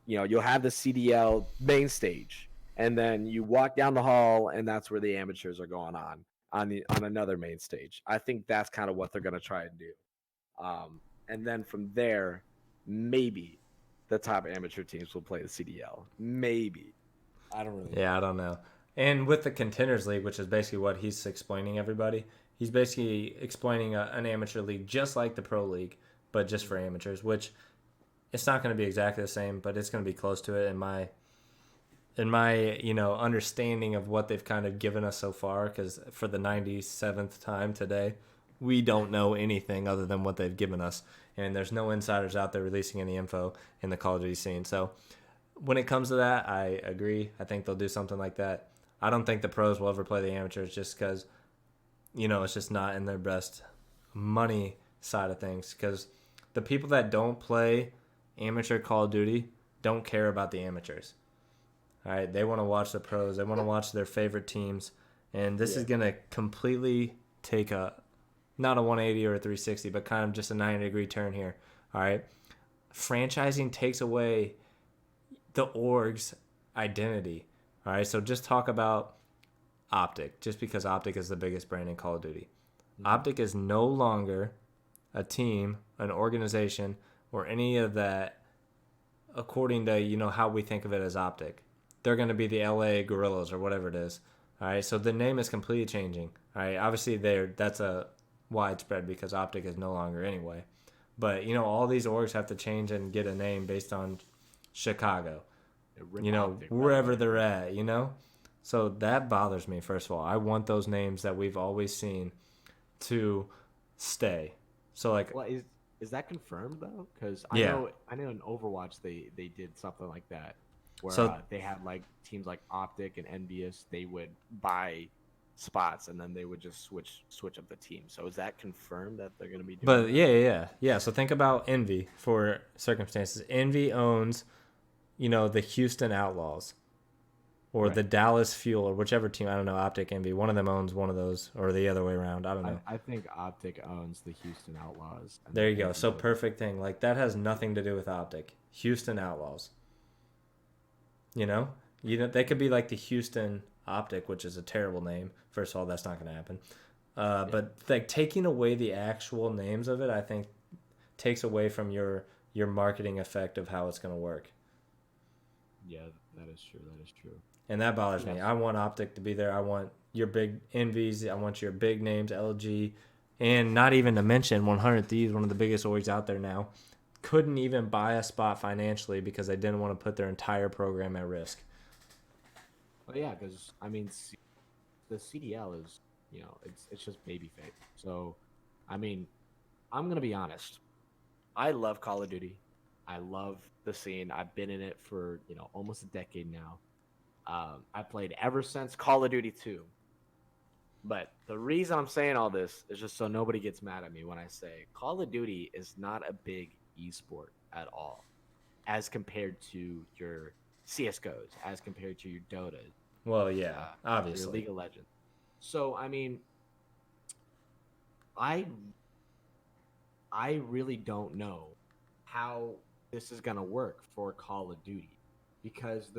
you'll have the CDL main stage, and then you walk down the hall, and that's where the amateurs are going on another main stage. I think that's kind of what they're gonna try and do, and then from there, maybe the top amateur teams will play the CDL. Maybe. I don't really know. Yeah, I don't know. And with the Contenders League, which is basically what he's explaining everybody, he's basically explaining an amateur league just like the Pro League, but just for amateurs, which it's not going to be exactly the same, but it's going to be close to it in my understanding of what they've kind of given us so far, because for the 97th time today, we don't know anything other than what they've given us, and there's no insiders out there releasing any info in the Call of Duty scene. So when it comes to that, I agree. I think they'll do something like that. I don't think the pros will ever play the amateurs just because, it's just not in their best money side of things. Because the people that don't play amateur Call of Duty don't care about the amateurs. All right, they want to watch the pros. They want to watch their favorite teams. And this is going to completely take not a 180 or a 360, but kind of just a 90-degree turn here. All right, franchising takes away the org's identity. All right, so just talk about Optic, just because Optic is the biggest brand in Call of Duty. Mm-hmm. Optic is no longer a team, an organization, or any of that according to, how we think of it as Optic. They're going to be the LA Gorillas or whatever it is. All right, so the name is completely changing. All right, obviously that's a widespread because Optic is no longer anyway. But, all these orgs have to change and get a name based on Chicago. Wherever they're at, So that bothers me, first of all. I want those names that we've always seen to stay. So, well, is that confirmed, though? Because I know in Overwatch they did something like that, where they had, like, teams like Optic and Envious, they would buy spots, and then they would just switch up the team. So is that confirmed that they're going to be doing that? Yeah. So think about Envy for circumstances. Envy owns the Houston Outlaws or the Dallas Fuel or whichever team. I don't know, Optic, Envy. One of them owns one of those or the other way around. I don't know. I think Optic owns the Houston Outlaws. There you go. So perfect thing. Like that has nothing to do with Optic. Houston Outlaws. You know, they could be like the Houston Optic, which is a terrible name. First of all, that's not going to happen. But like taking away the actual names of it, I think takes away from your marketing effect of how it's going to work. Yeah, that is true. That is true. And that bothers me. I want Optic to be there. I want your big Envies. I want your big names, LG, and not even to mention 100 Thieves, one of the biggest orgs out there now, couldn't even buy a spot financially because they didn't want to put their entire program at risk. Well, yeah, because I mean, the CDL is, it's just babyface. So, I mean, I'm gonna be honest. I love Call of Duty. I love the scene. I've been in it for almost a decade now. I played ever since Call of Duty 2. But the reason I'm saying all this is just so nobody gets mad at me when I say Call of Duty is not a big esport at all, as compared to your CS:GOs, as compared to your Dotas. Well, yeah, obviously. Your League of Legends. So, I mean, I really don't know how this is going to work for Call of Duty, because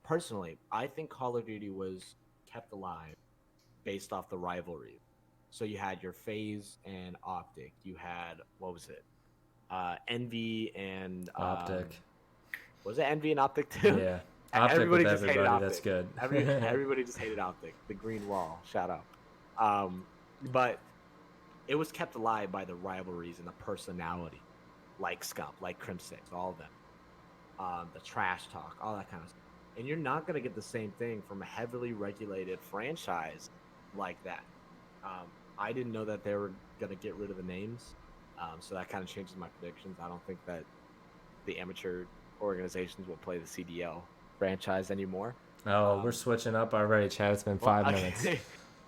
personally, I think Call of Duty was kept alive based off the rivalry. So you had your FaZe and Optic. You had, what was it? Envy and Optic. Was it Envy and Optic too? Yeah. Optic everybody with everybody, just that's good. Everybody just hated Optic. The green wall, shout out. But it was kept alive by the rivalries and the personality, like Scump, like Crimson, all of them. The trash talk, all that kind of stuff. And you're not going to get the same thing from a heavily regulated franchise like that. I didn't know that they were going to get rid of the names, so that kind of changes my predictions. I don't think that the amateur organizations will play the CDL franchise anymore. Oh, we're switching up already, Chad. It's been 5 minutes.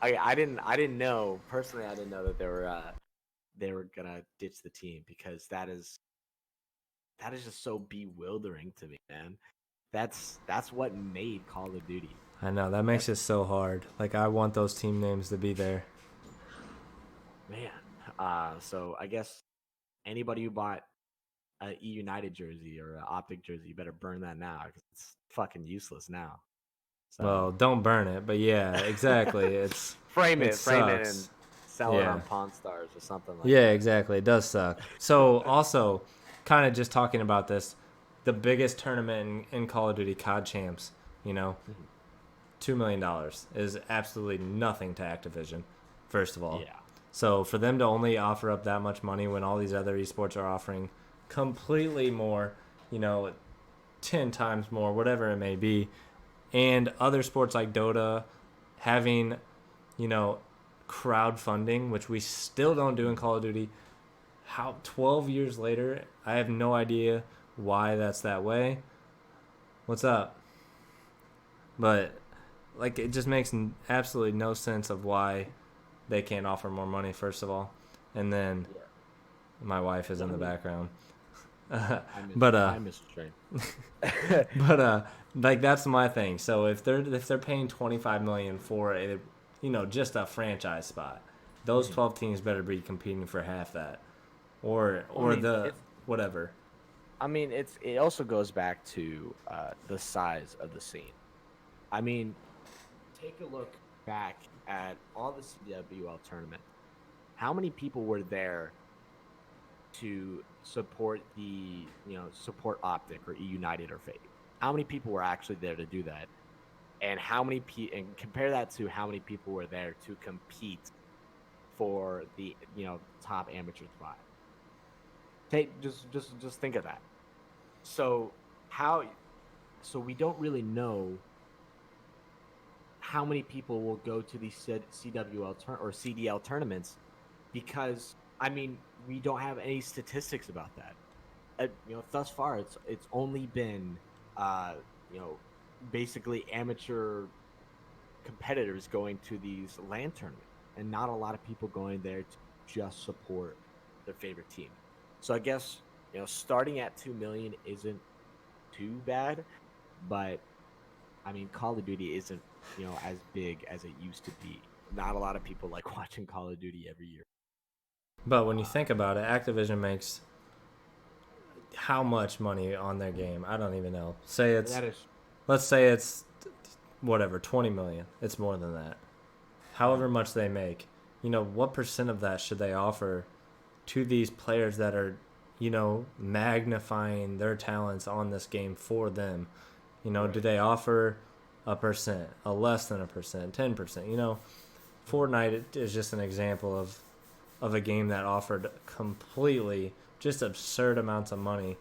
I didn't know personally. I didn't know that they were gonna ditch the team, because that is just so bewildering to me, man. That's what made Call of Duty. I know, that makes it so hard. Like, I want those team names to be there. Man, so I guess anybody who bought a E United jersey or an Optic jersey, you better burn that now, because it's fucking useless now. So. Well, don't burn it, but yeah, exactly. It's frame it and sell it on Pawn Stars or something like that. Yeah, exactly. It does suck. So also, kind of just talking about this, the biggest tournament in Call of Duty, COD Champs, $2 million is absolutely nothing to Activision, first of all. Yeah. So for them to only offer up that much money when all these other esports are offering completely more, 10 times more, whatever it may be, and other sports like Dota having, crowdfunding, which we still don't do in Call of Duty. How 12 years later, I have no idea why that's that way. What's up? But like, it just makes absolutely no sense of why they can't offer more money, first of all. And then my wife is in the background. I miss the train. But like, that's my thing. So if they're paying $25 million for a just a franchise spot, those 12 teams better be competing for half that, or whatever. I mean, it also goes back to the size of the scene. I mean, take a look back at all the CWL tournament. How many people were there to support support Optic or E United or FaZe? How many people were actually there to do that? And and compare that to how many people were there to compete for the top amateur spot. Just think of that. So we don't really know how many people will go to these CWL or CDL tournaments, because I mean, we don't have any statistics about that. Thus far it's only been basically amateur competitors going to these LAN tournaments, and not a lot of people going there to just support their favorite team. So I guess starting at 2 million isn't too bad, but I mean, Call of Duty isn't as big as it used to be. Not a lot of people like watching Call of Duty every year. But when you think about it, Activision makes how much money on their game? I don't even know. Say it's let's say it's whatever 20 million. It's more than that. However much they make, what percent of that should they offer to these players that are, magnifying their talents on this game for them? Right. Do they offer a percent, a less than a percent, 10%? Fortnite is just an example of a game that offered completely just absurd amounts of money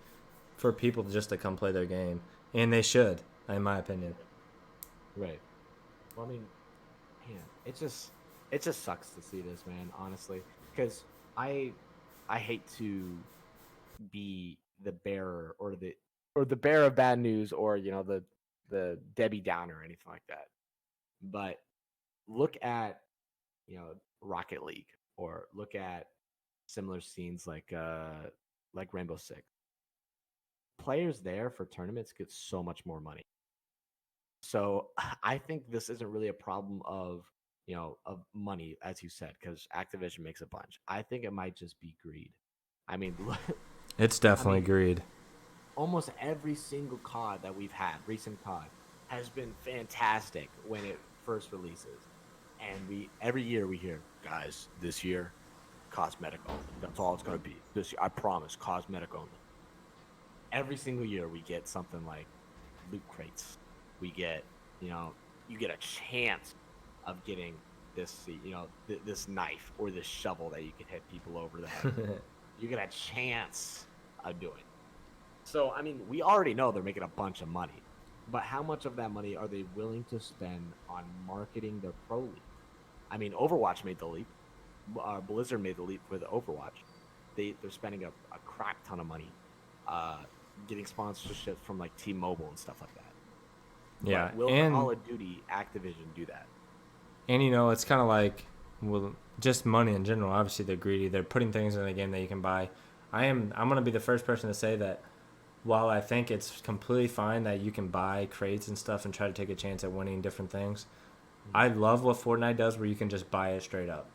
for people just to come play their game, and they should, in my opinion. Right. Well, I mean, man, it just sucks to see this, man. Honestly, because I hate to be the bearer or the bearer of bad news, or the Debbie Downer or anything like that. But look at Rocket League, or look at similar scenes like Rainbow Six. Players there for tournaments get so much more money. So I think this isn't really a problem of money, as you said, because Activision makes a bunch. I think it might just be greed. I mean, It's definitely greed. Almost every single COD that we've had, recent COD, has been fantastic when it first releases. And every year we hear, guys, this year, cosmetic only. That's all it's going to be. This year, I promise, cosmetic only. Every single year we get something like loot crates. We get, you get a chance of getting this, this knife or this shovel that you can hit people over the head. You get a chance of doing it. So, I mean, we already know they're making a bunch of money, but how much of that money are they willing to spend on marketing their pro league? I mean, Overwatch made the leap. Blizzard made the leap with Overwatch. They're spending a crap ton of money getting sponsorships from like T-Mobile and stuff like that. Yeah, but will Call of Duty Activision do that? And it's kind of like, well, just money in general. Obviously, they're greedy. They're putting things in the game that you can buy. I'm gonna be the first person to say that while I think it's completely fine that you can buy crates and stuff and try to take a chance at winning different things, I love what Fortnite does where you can just buy it straight up.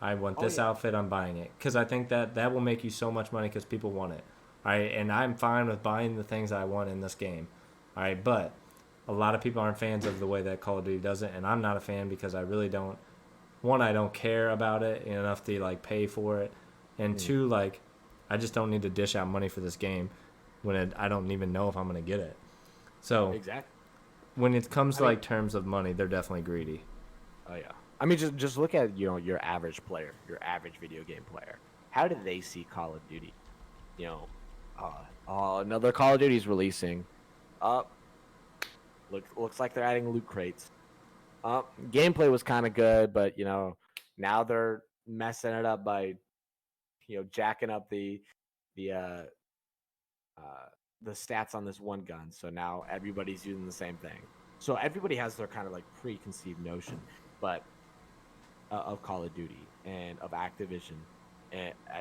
I want this outfit, I'm buying it. Because I think that will make you so much money because people want it. All right, and I'm fine with buying the things I want in this game. All right, but a lot of people aren't fans of the way that Call of Duty does it, and I'm not a fan because I really don't. One, I don't care about it enough to like pay for it, and two, like I just don't need to dish out money for this game when I don't even know if I'm gonna get it. So exactly. When it comes to terms of money, they're definitely greedy. Oh yeah. I mean, just look at your average player, your average video game player. How do they see Call of Duty? Another Call of Duty's releasing. Looks like they're adding loot crates. Gameplay was kind of good, but now they're messing it up by jacking up the stats on this one gun. So now everybody's using the same thing. So everybody has their kind of like preconceived notion, but of Call of Duty and of Activision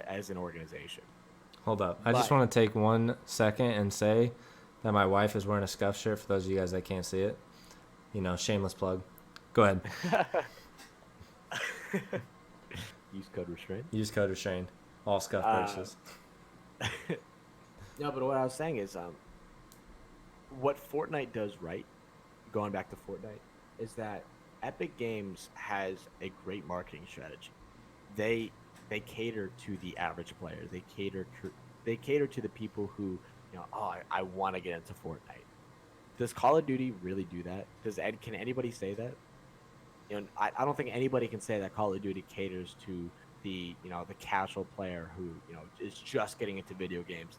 as an organization. Hold up. I just want to take 1 second and say that my wife is wearing a Scuff shirt for those of you guys that can't see it. Shameless plug. Go ahead. Use code restraint. Use code restraint. All Scuff purchases. No, but what I was saying is what Fortnite does right, going back to Fortnite, is that Epic Games has a great marketing strategy. They cater to the average player. They cater to the people who, I want to get into Fortnite. Does Call of Duty really do that? Can anybody say that? I don't think anybody can say that Call of Duty caters to the casual player who is just getting into video games.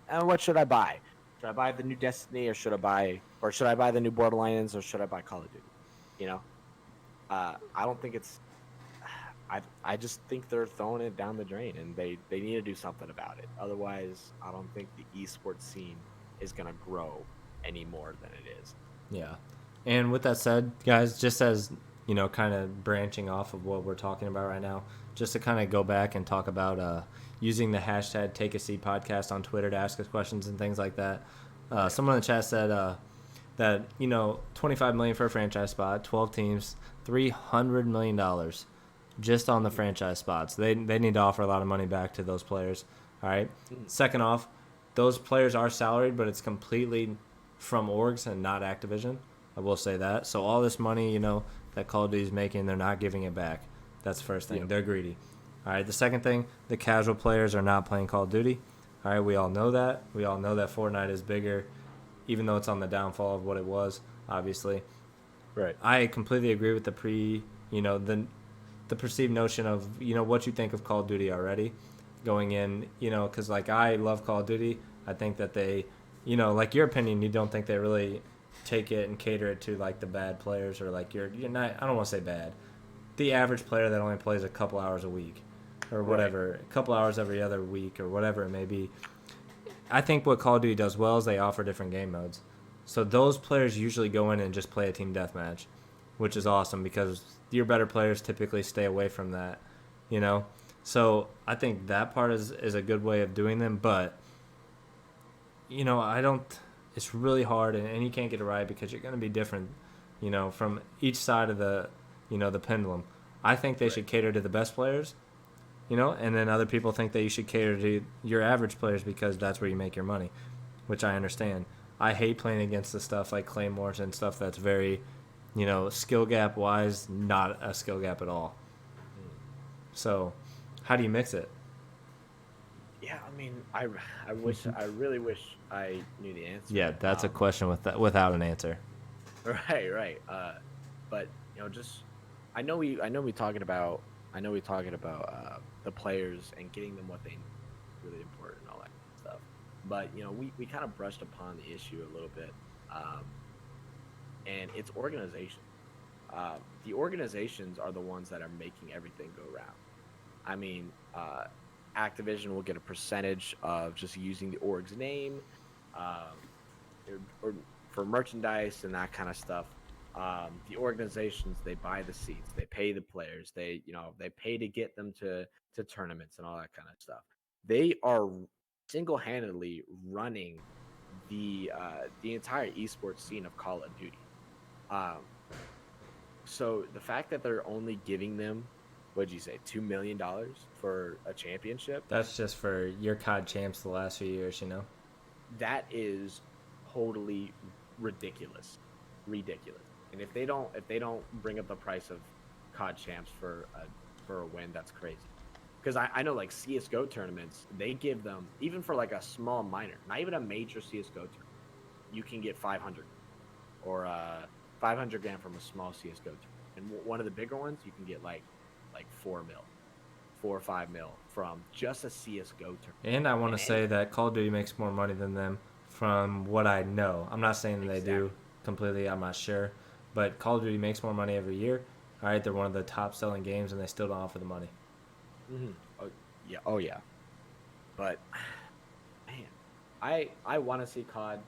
And what should I buy? Should I buy the new Destiny, or should I buy the new Borderlands, or should I buy Call of Duty? I don't think it's. I just think they're throwing it down the drain, and they need to do something about it. Otherwise, I don't think the esports scene is gonna grow any more than it is. Yeah, and with that said, guys, just as kind of branching off of what we're talking about right now, just to kind of go back and talk about using the hashtag #TakeASeatPodcast on Twitter to ask us questions and things like that. Someone in the chat said that $25 million for a franchise spot, 12 teams, $300 million just on the franchise spots. They need to offer a lot of money back to those players. All right. Second off, those players are salaried, but it's completely from orgs and not Activision. I will say that. So all this money, that Call of Duty is making, they're not giving it back. That's the first thing. Yep. They're greedy. All right, the second thing, the casual players are not playing Call of Duty. All right, we all know that. We all know that Fortnite is bigger, even though it's on the downfall of what it was, obviously. Right. I completely agree with the perceived notion of, what you think of Call of Duty already going in, because, like, I love Call of Duty. I think that they, like your opinion, you don't think they really take it and cater it to, like, the bad players or, like, you're not, I don't want to say bad, the average player that only plays a couple hours a week or whatever, right. A couple hours every other week or whatever it may be. I think what Call of Duty does well is they offer different game modes. So those players usually go in and just play a team deathmatch, which is awesome because your better players typically stay away from that, So I think that part is a good way of doing them, but, it's really hard and you can't get it right because you're going to be different, from each side of the, the pendulum. I think they should cater to the best players, and then other people think that you should cater to your average players because that's where you make your money, which I understand. I hate playing against the stuff like Claymores and stuff that's very, skill gap wise, not a skill gap at all. So, how do you mix it? Yeah, I mean, I really wish I knew the answer. Yeah, that's a question without an answer. Right. But I know we talking about the players and getting them what they need, really important and all that stuff. But we kind of brushed upon the issue a little bit, and it's organization. The organizations are the ones that are making everything go round. I mean, Activision will get a percentage of just using the org's name, or for merchandise and that kind of stuff. The organizations, they buy the seats, they pay the players, they pay to get them to tournaments and all that kind of stuff. They are single-handedly running the entire esports scene of Call of Duty. So the fact that they're only giving them, what'd you say, $2 million for a championship? That's just for your COD champs the last few years, That is totally ridiculous. And if they don't bring up the price of COD champs for a win, that's crazy. Because I know like CS:GO tournaments, they give them, even for like a small minor, not even a major CS:GO tournament, you can get 500 or 500 grand from a small CS:GO tournament. And one of the bigger ones, you can get like 4 or 5 mil from just a CS:GO tournament. And I want to say that Call of Duty makes more money than them from what I know. I'm not saying that they do completely. I'm not sure. But Call of Duty makes more money every year. All right, they're one of the top selling games, and they still don't offer the money. Mm-hmm. Oh yeah. But man, I want to see COD.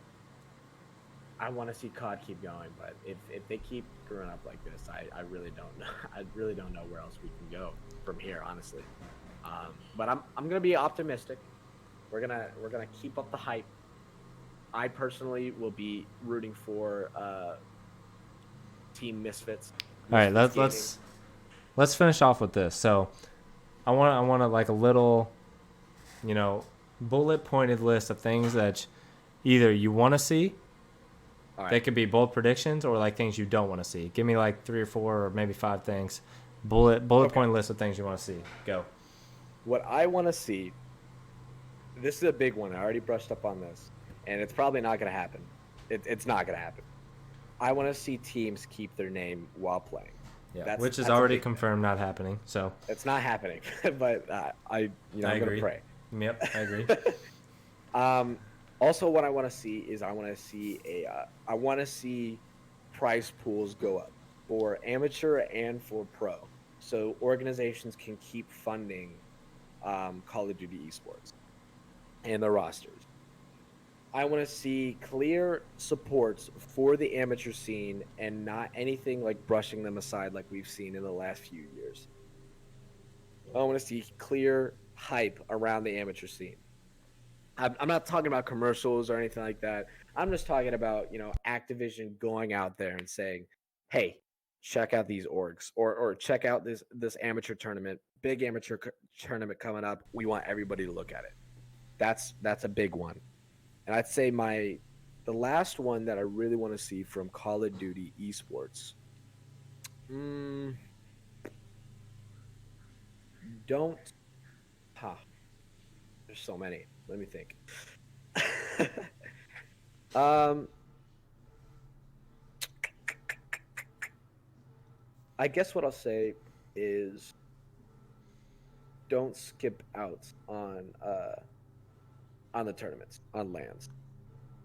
I want to see COD keep going, but if they keep growing up like this, I really don't know. I really don't know where else we can go from here, honestly. But I'm gonna be optimistic. We're gonna keep up the hype. I personally will be rooting for Team Misfits. All right, let's finish off with this. So, I want to like a little, bullet pointed list of things that either you want to see. All right. They could be bold predictions or like things you don't want to see. Give me like 3 or 4 or maybe 5 things. Bullet point list of things you want to see. Go. What I want to see. This is a big one. I already brushed up on this, and it's probably not going to happen. It's not going to happen. I want to see teams keep their name while playing. Yeah, which is already confirmed not happening. So it's not happening, but I'm going to pray. Yep, I agree. Also, what I want to see is I want to see prize pools go up for amateur and for pro, so organizations can keep funding Call of Duty esports and the rosters. I want to see clear supports for the amateur scene and not anything like brushing them aside like we've seen in the last few years. I want to see clear hype around the amateur scene. I'm not talking about commercials or anything like that. I'm just talking about, Activision going out there and saying, hey, check out these orgs or check out this amateur tournament, big amateur tournament coming up. We want everybody to look at it. That's a big one. And I'd say the last one that I really want to see from Call of Duty esports. Don't. Huh. There's so many. Let me think. I guess what I'll say is don't skip out on the tournaments on lands.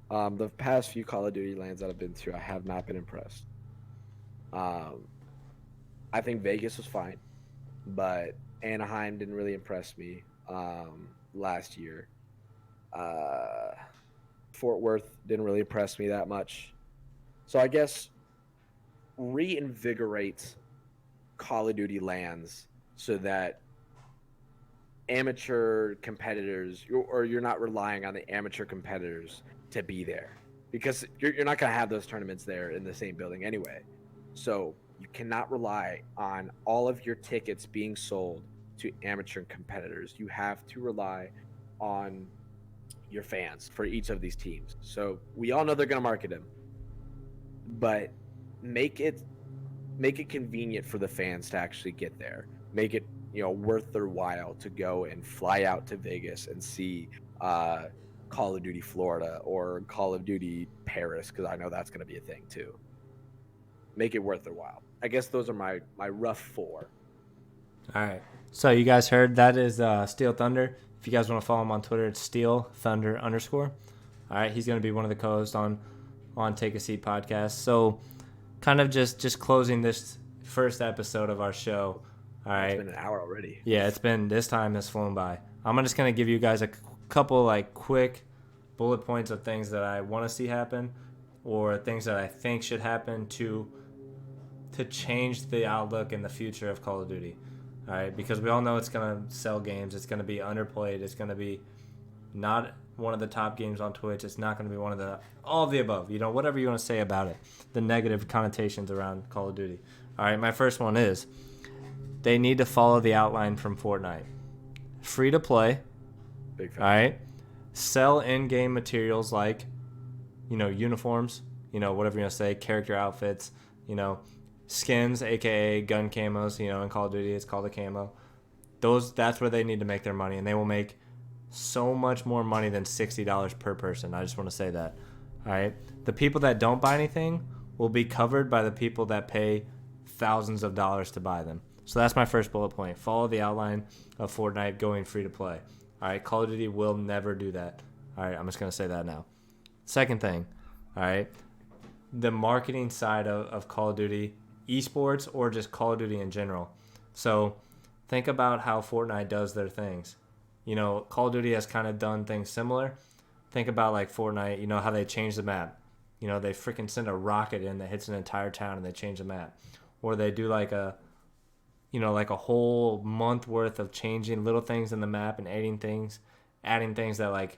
The past few Call of Duty lands that I've been to, I have not been impressed. I think Vegas was fine, but Anaheim didn't really impress me last year. Fort Worth didn't really impress me that much. So I guess reinvigorate Call of Duty lands so that amateur competitors, or you're not relying on the amateur competitors to be there, because you're not going to have those tournaments there in the same building anyway. So you cannot rely on all of your tickets being sold to amateur competitors. You have to rely on your fans for each of these teams. So we all know they're going to market them, but make it convenient for the fans to actually get there. Make it, worth their while to go and fly out to Vegas and see Call of Duty Florida or Call of Duty Paris, because I know that's going to be a thing too. Make it worth their while. I guess those are my rough 4. All right. So you guys heard that is Steel Thunder. If you guys want to follow him on Twitter, it's Steel Thunder _. All right. He's going to be one of the co-hosts on Take a Seat podcast. So kind of just closing this first episode of our show. All right. It's been an hour already. Yeah, this time has flown by. I'm just going to give you guys a couple quick bullet points of things that I want to see happen, or things that I think should happen to change the outlook and the future of Call of Duty. All right, because we all know it's going to sell games. It's going to be underplayed. It's going to be not one of the top games on Twitch. It's not going to be one of all of the above. Whatever you want to say about it, the negative connotations around Call of Duty. All right, my first one is they need to follow the outline from Fortnite. Free to play. Big fan. All right. Sell in-game materials like, uniforms, whatever you're going to say, character outfits, skins, aka gun camos, in Call of Duty it's called a camo. That's where they need to make their money, and they will make so much more money than $60 per person. I just want to say that. All right. The people that don't buy anything will be covered by the people that pay thousands of dollars to buy them. So that's my first bullet point. Follow the outline of Fortnite going free to play. All right. Call of Duty will never do that. All right. I'm just going to say that now. Second thing. All right. The marketing side of Call of Duty esports, or just Call of Duty in general. So think about how Fortnite does their things. Call of Duty has kind of done things similar. Think about Fortnite, how they change the map. They freaking send a rocket in that hits an entire town and they change the map. Or they do a whole month worth of changing little things in the map and adding things that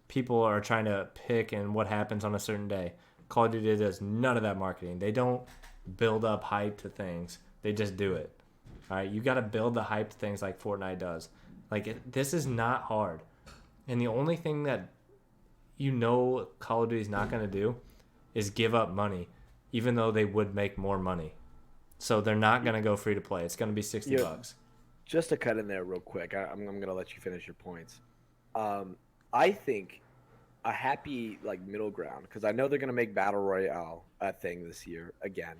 people are trying to pick and what happens on a certain day. Call of Duty does none of that marketing. They don't build up hype to things. They just do it. All right, you got to build the hype to things like Fortnite does. This is not hard. And the only thing that Call of Duty is not going to do is give up money, even though they would make more money. So they're not going to go free to play. It's going to be $60. Just to cut in there real quick, I'm going to let you finish your points. I think a happy middle ground, because I know they're going to make Battle Royale a thing this year again.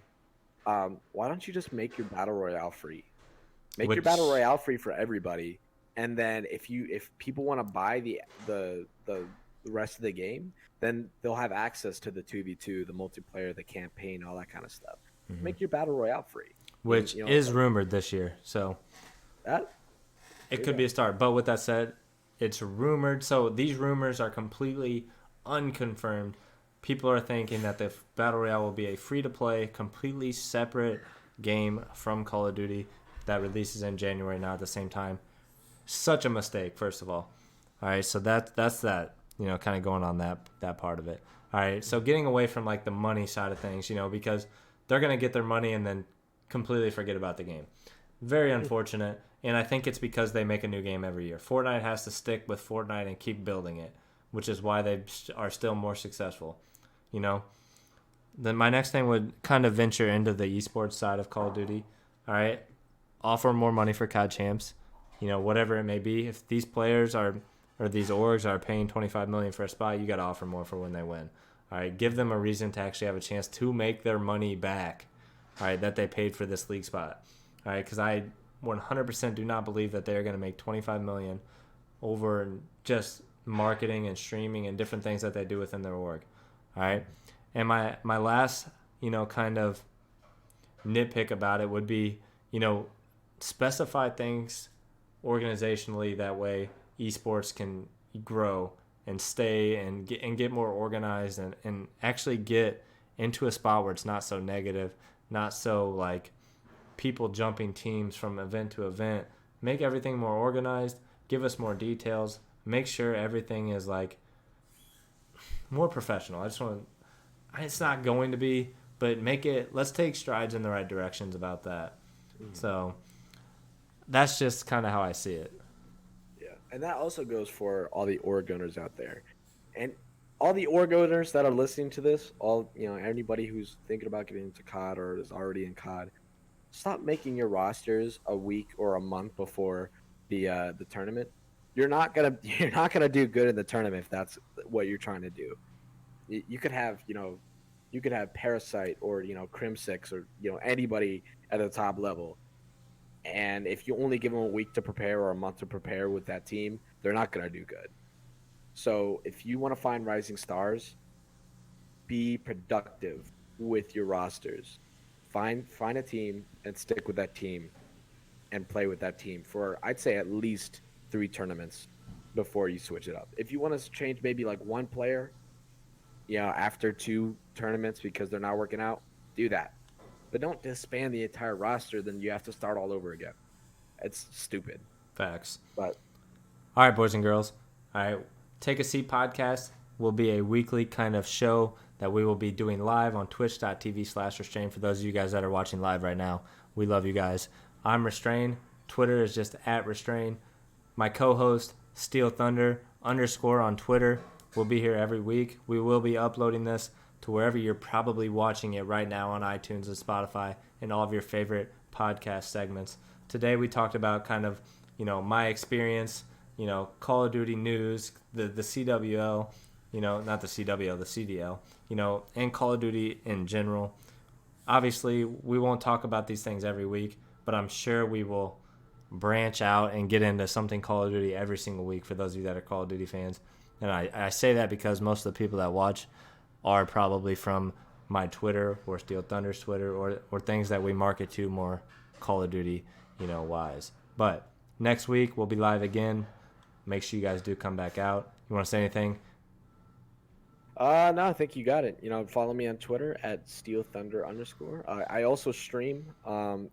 Why don't you just make your Battle Royale free? Make your Battle Royale free for everybody, and then if people want to buy the rest of the game, then they'll have access to the 2v2, the multiplayer, the campaign, all that kind of stuff. Mm-hmm. Make your Battle Royale free. Which is rumored this year, so it could be a start. But with that said, it's rumored. So these rumors are completely unconfirmed. People are thinking that the Battle Royale will be a free-to-play, completely separate game from Call of Duty that releases in January, not at the same time. Such a mistake, first of all. All right, so that's that, kind of going on that part of it. All right, so getting away from the money side of things, because they're going to get their money and then completely forget about the game. Very unfortunate, and I think it's because they make a new game every year. Fortnite has to stick with Fortnite and keep building it, which is why they are still more successful. you know. Then my next thing would kind of venture into the esports side of Call of Duty. All right, offer more money for COD champs, you know, whatever it may be. If these players are or these orgs are paying $25 million for a spot, you got to offer more for when they win. All right, give them a reason to actually have a chance to make their money back. All right, that they paid for this league spot. All right, because I 100% do not believe that they are going to make $25 million over just marketing and streaming and different things that they do within their org. All right, and my last, you know, kind of nitpick about it would be, you know, specify things organizationally, that way esports can grow and stay and get more organized and actually get into a spot where it's not so negative, not so like people jumping teams from event to event. Make everything more organized, give us more details, make sure everything is like more professional. It's not going to be, but let's take strides in the right directions about that. Mm-hmm. So that's just kind of how I see it. Yeah, and that also goes for all the org owners out there. And all the org owners that are listening to this, anybody who's thinking about getting into COD or is already in COD, stop making your rosters a week or a month before the tournament. You're not gonna do good in the tournament if that's what you're trying to do. You could have Parasite or Crimsix or anybody at the top level, and if you only give them a week to prepare or a month to prepare with that team, they're not gonna do good. So if you want to find rising stars, be productive with your rosters. Find a team and stick with that team and play with that team for, I'd say, at least 3 tournaments before you switch it up. If you want to change maybe like one player, after 2 tournaments because they're not working out, do that. But don't disband the entire roster, then you have to start all over again. It's stupid. Facts. But all right, boys and girls. All right, Take a Seat podcast will be a weekly kind of show that we will be doing live on twitch.tv/restrain. For those of you guys that are watching live right now, we love you guys. I'm Restrain. Twitter is just @Restrain. My co-host, Steel Thunder _ on Twitter, will be here every week. We will be uploading this to wherever you're probably watching it right now on iTunes and Spotify and all of your favorite podcast segments. Today we talked about kind of, my experience, Call of Duty news, the CWL, not the CWL, the CDL, and Call of Duty in general. Obviously, we won't talk about these things every week, but I'm sure we will branch out and get into something Call of Duty every single week for those of you that are Call of Duty fans. And I say that because most of the people that watch are probably from my Twitter or Steel Thunder's Twitter or things that we market to more Call of Duty, wise. But next week we'll be live again. Make sure you guys do come back out. You want to say anything? No, I think you got it. Follow me on Twitter @SteelThunder_. I also stream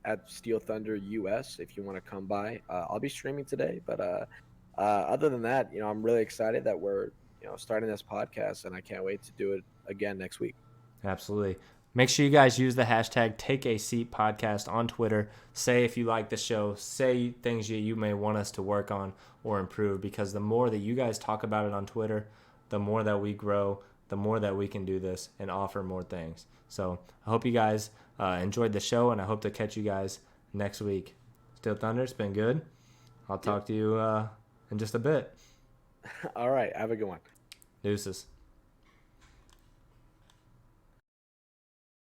at Steel Thunder US if you want to come by. I'll be streaming today, but other than that, I'm really excited that we're starting this podcast, and I can't wait to do it again next week. Absolutely. Make sure you guys use the hashtag #TakeASeatPodcast on Twitter. Say if you like the show. Say things you may want us to work on or improve, because the more that you guys talk about it on Twitter, the more that we grow, the more that we can do this and offer more things. So I hope you guys enjoyed the show, and I hope to catch you guys next week. Steel Thunder, it's been good. I'll talk to you in just a bit. All right. Have a good one. Deuces.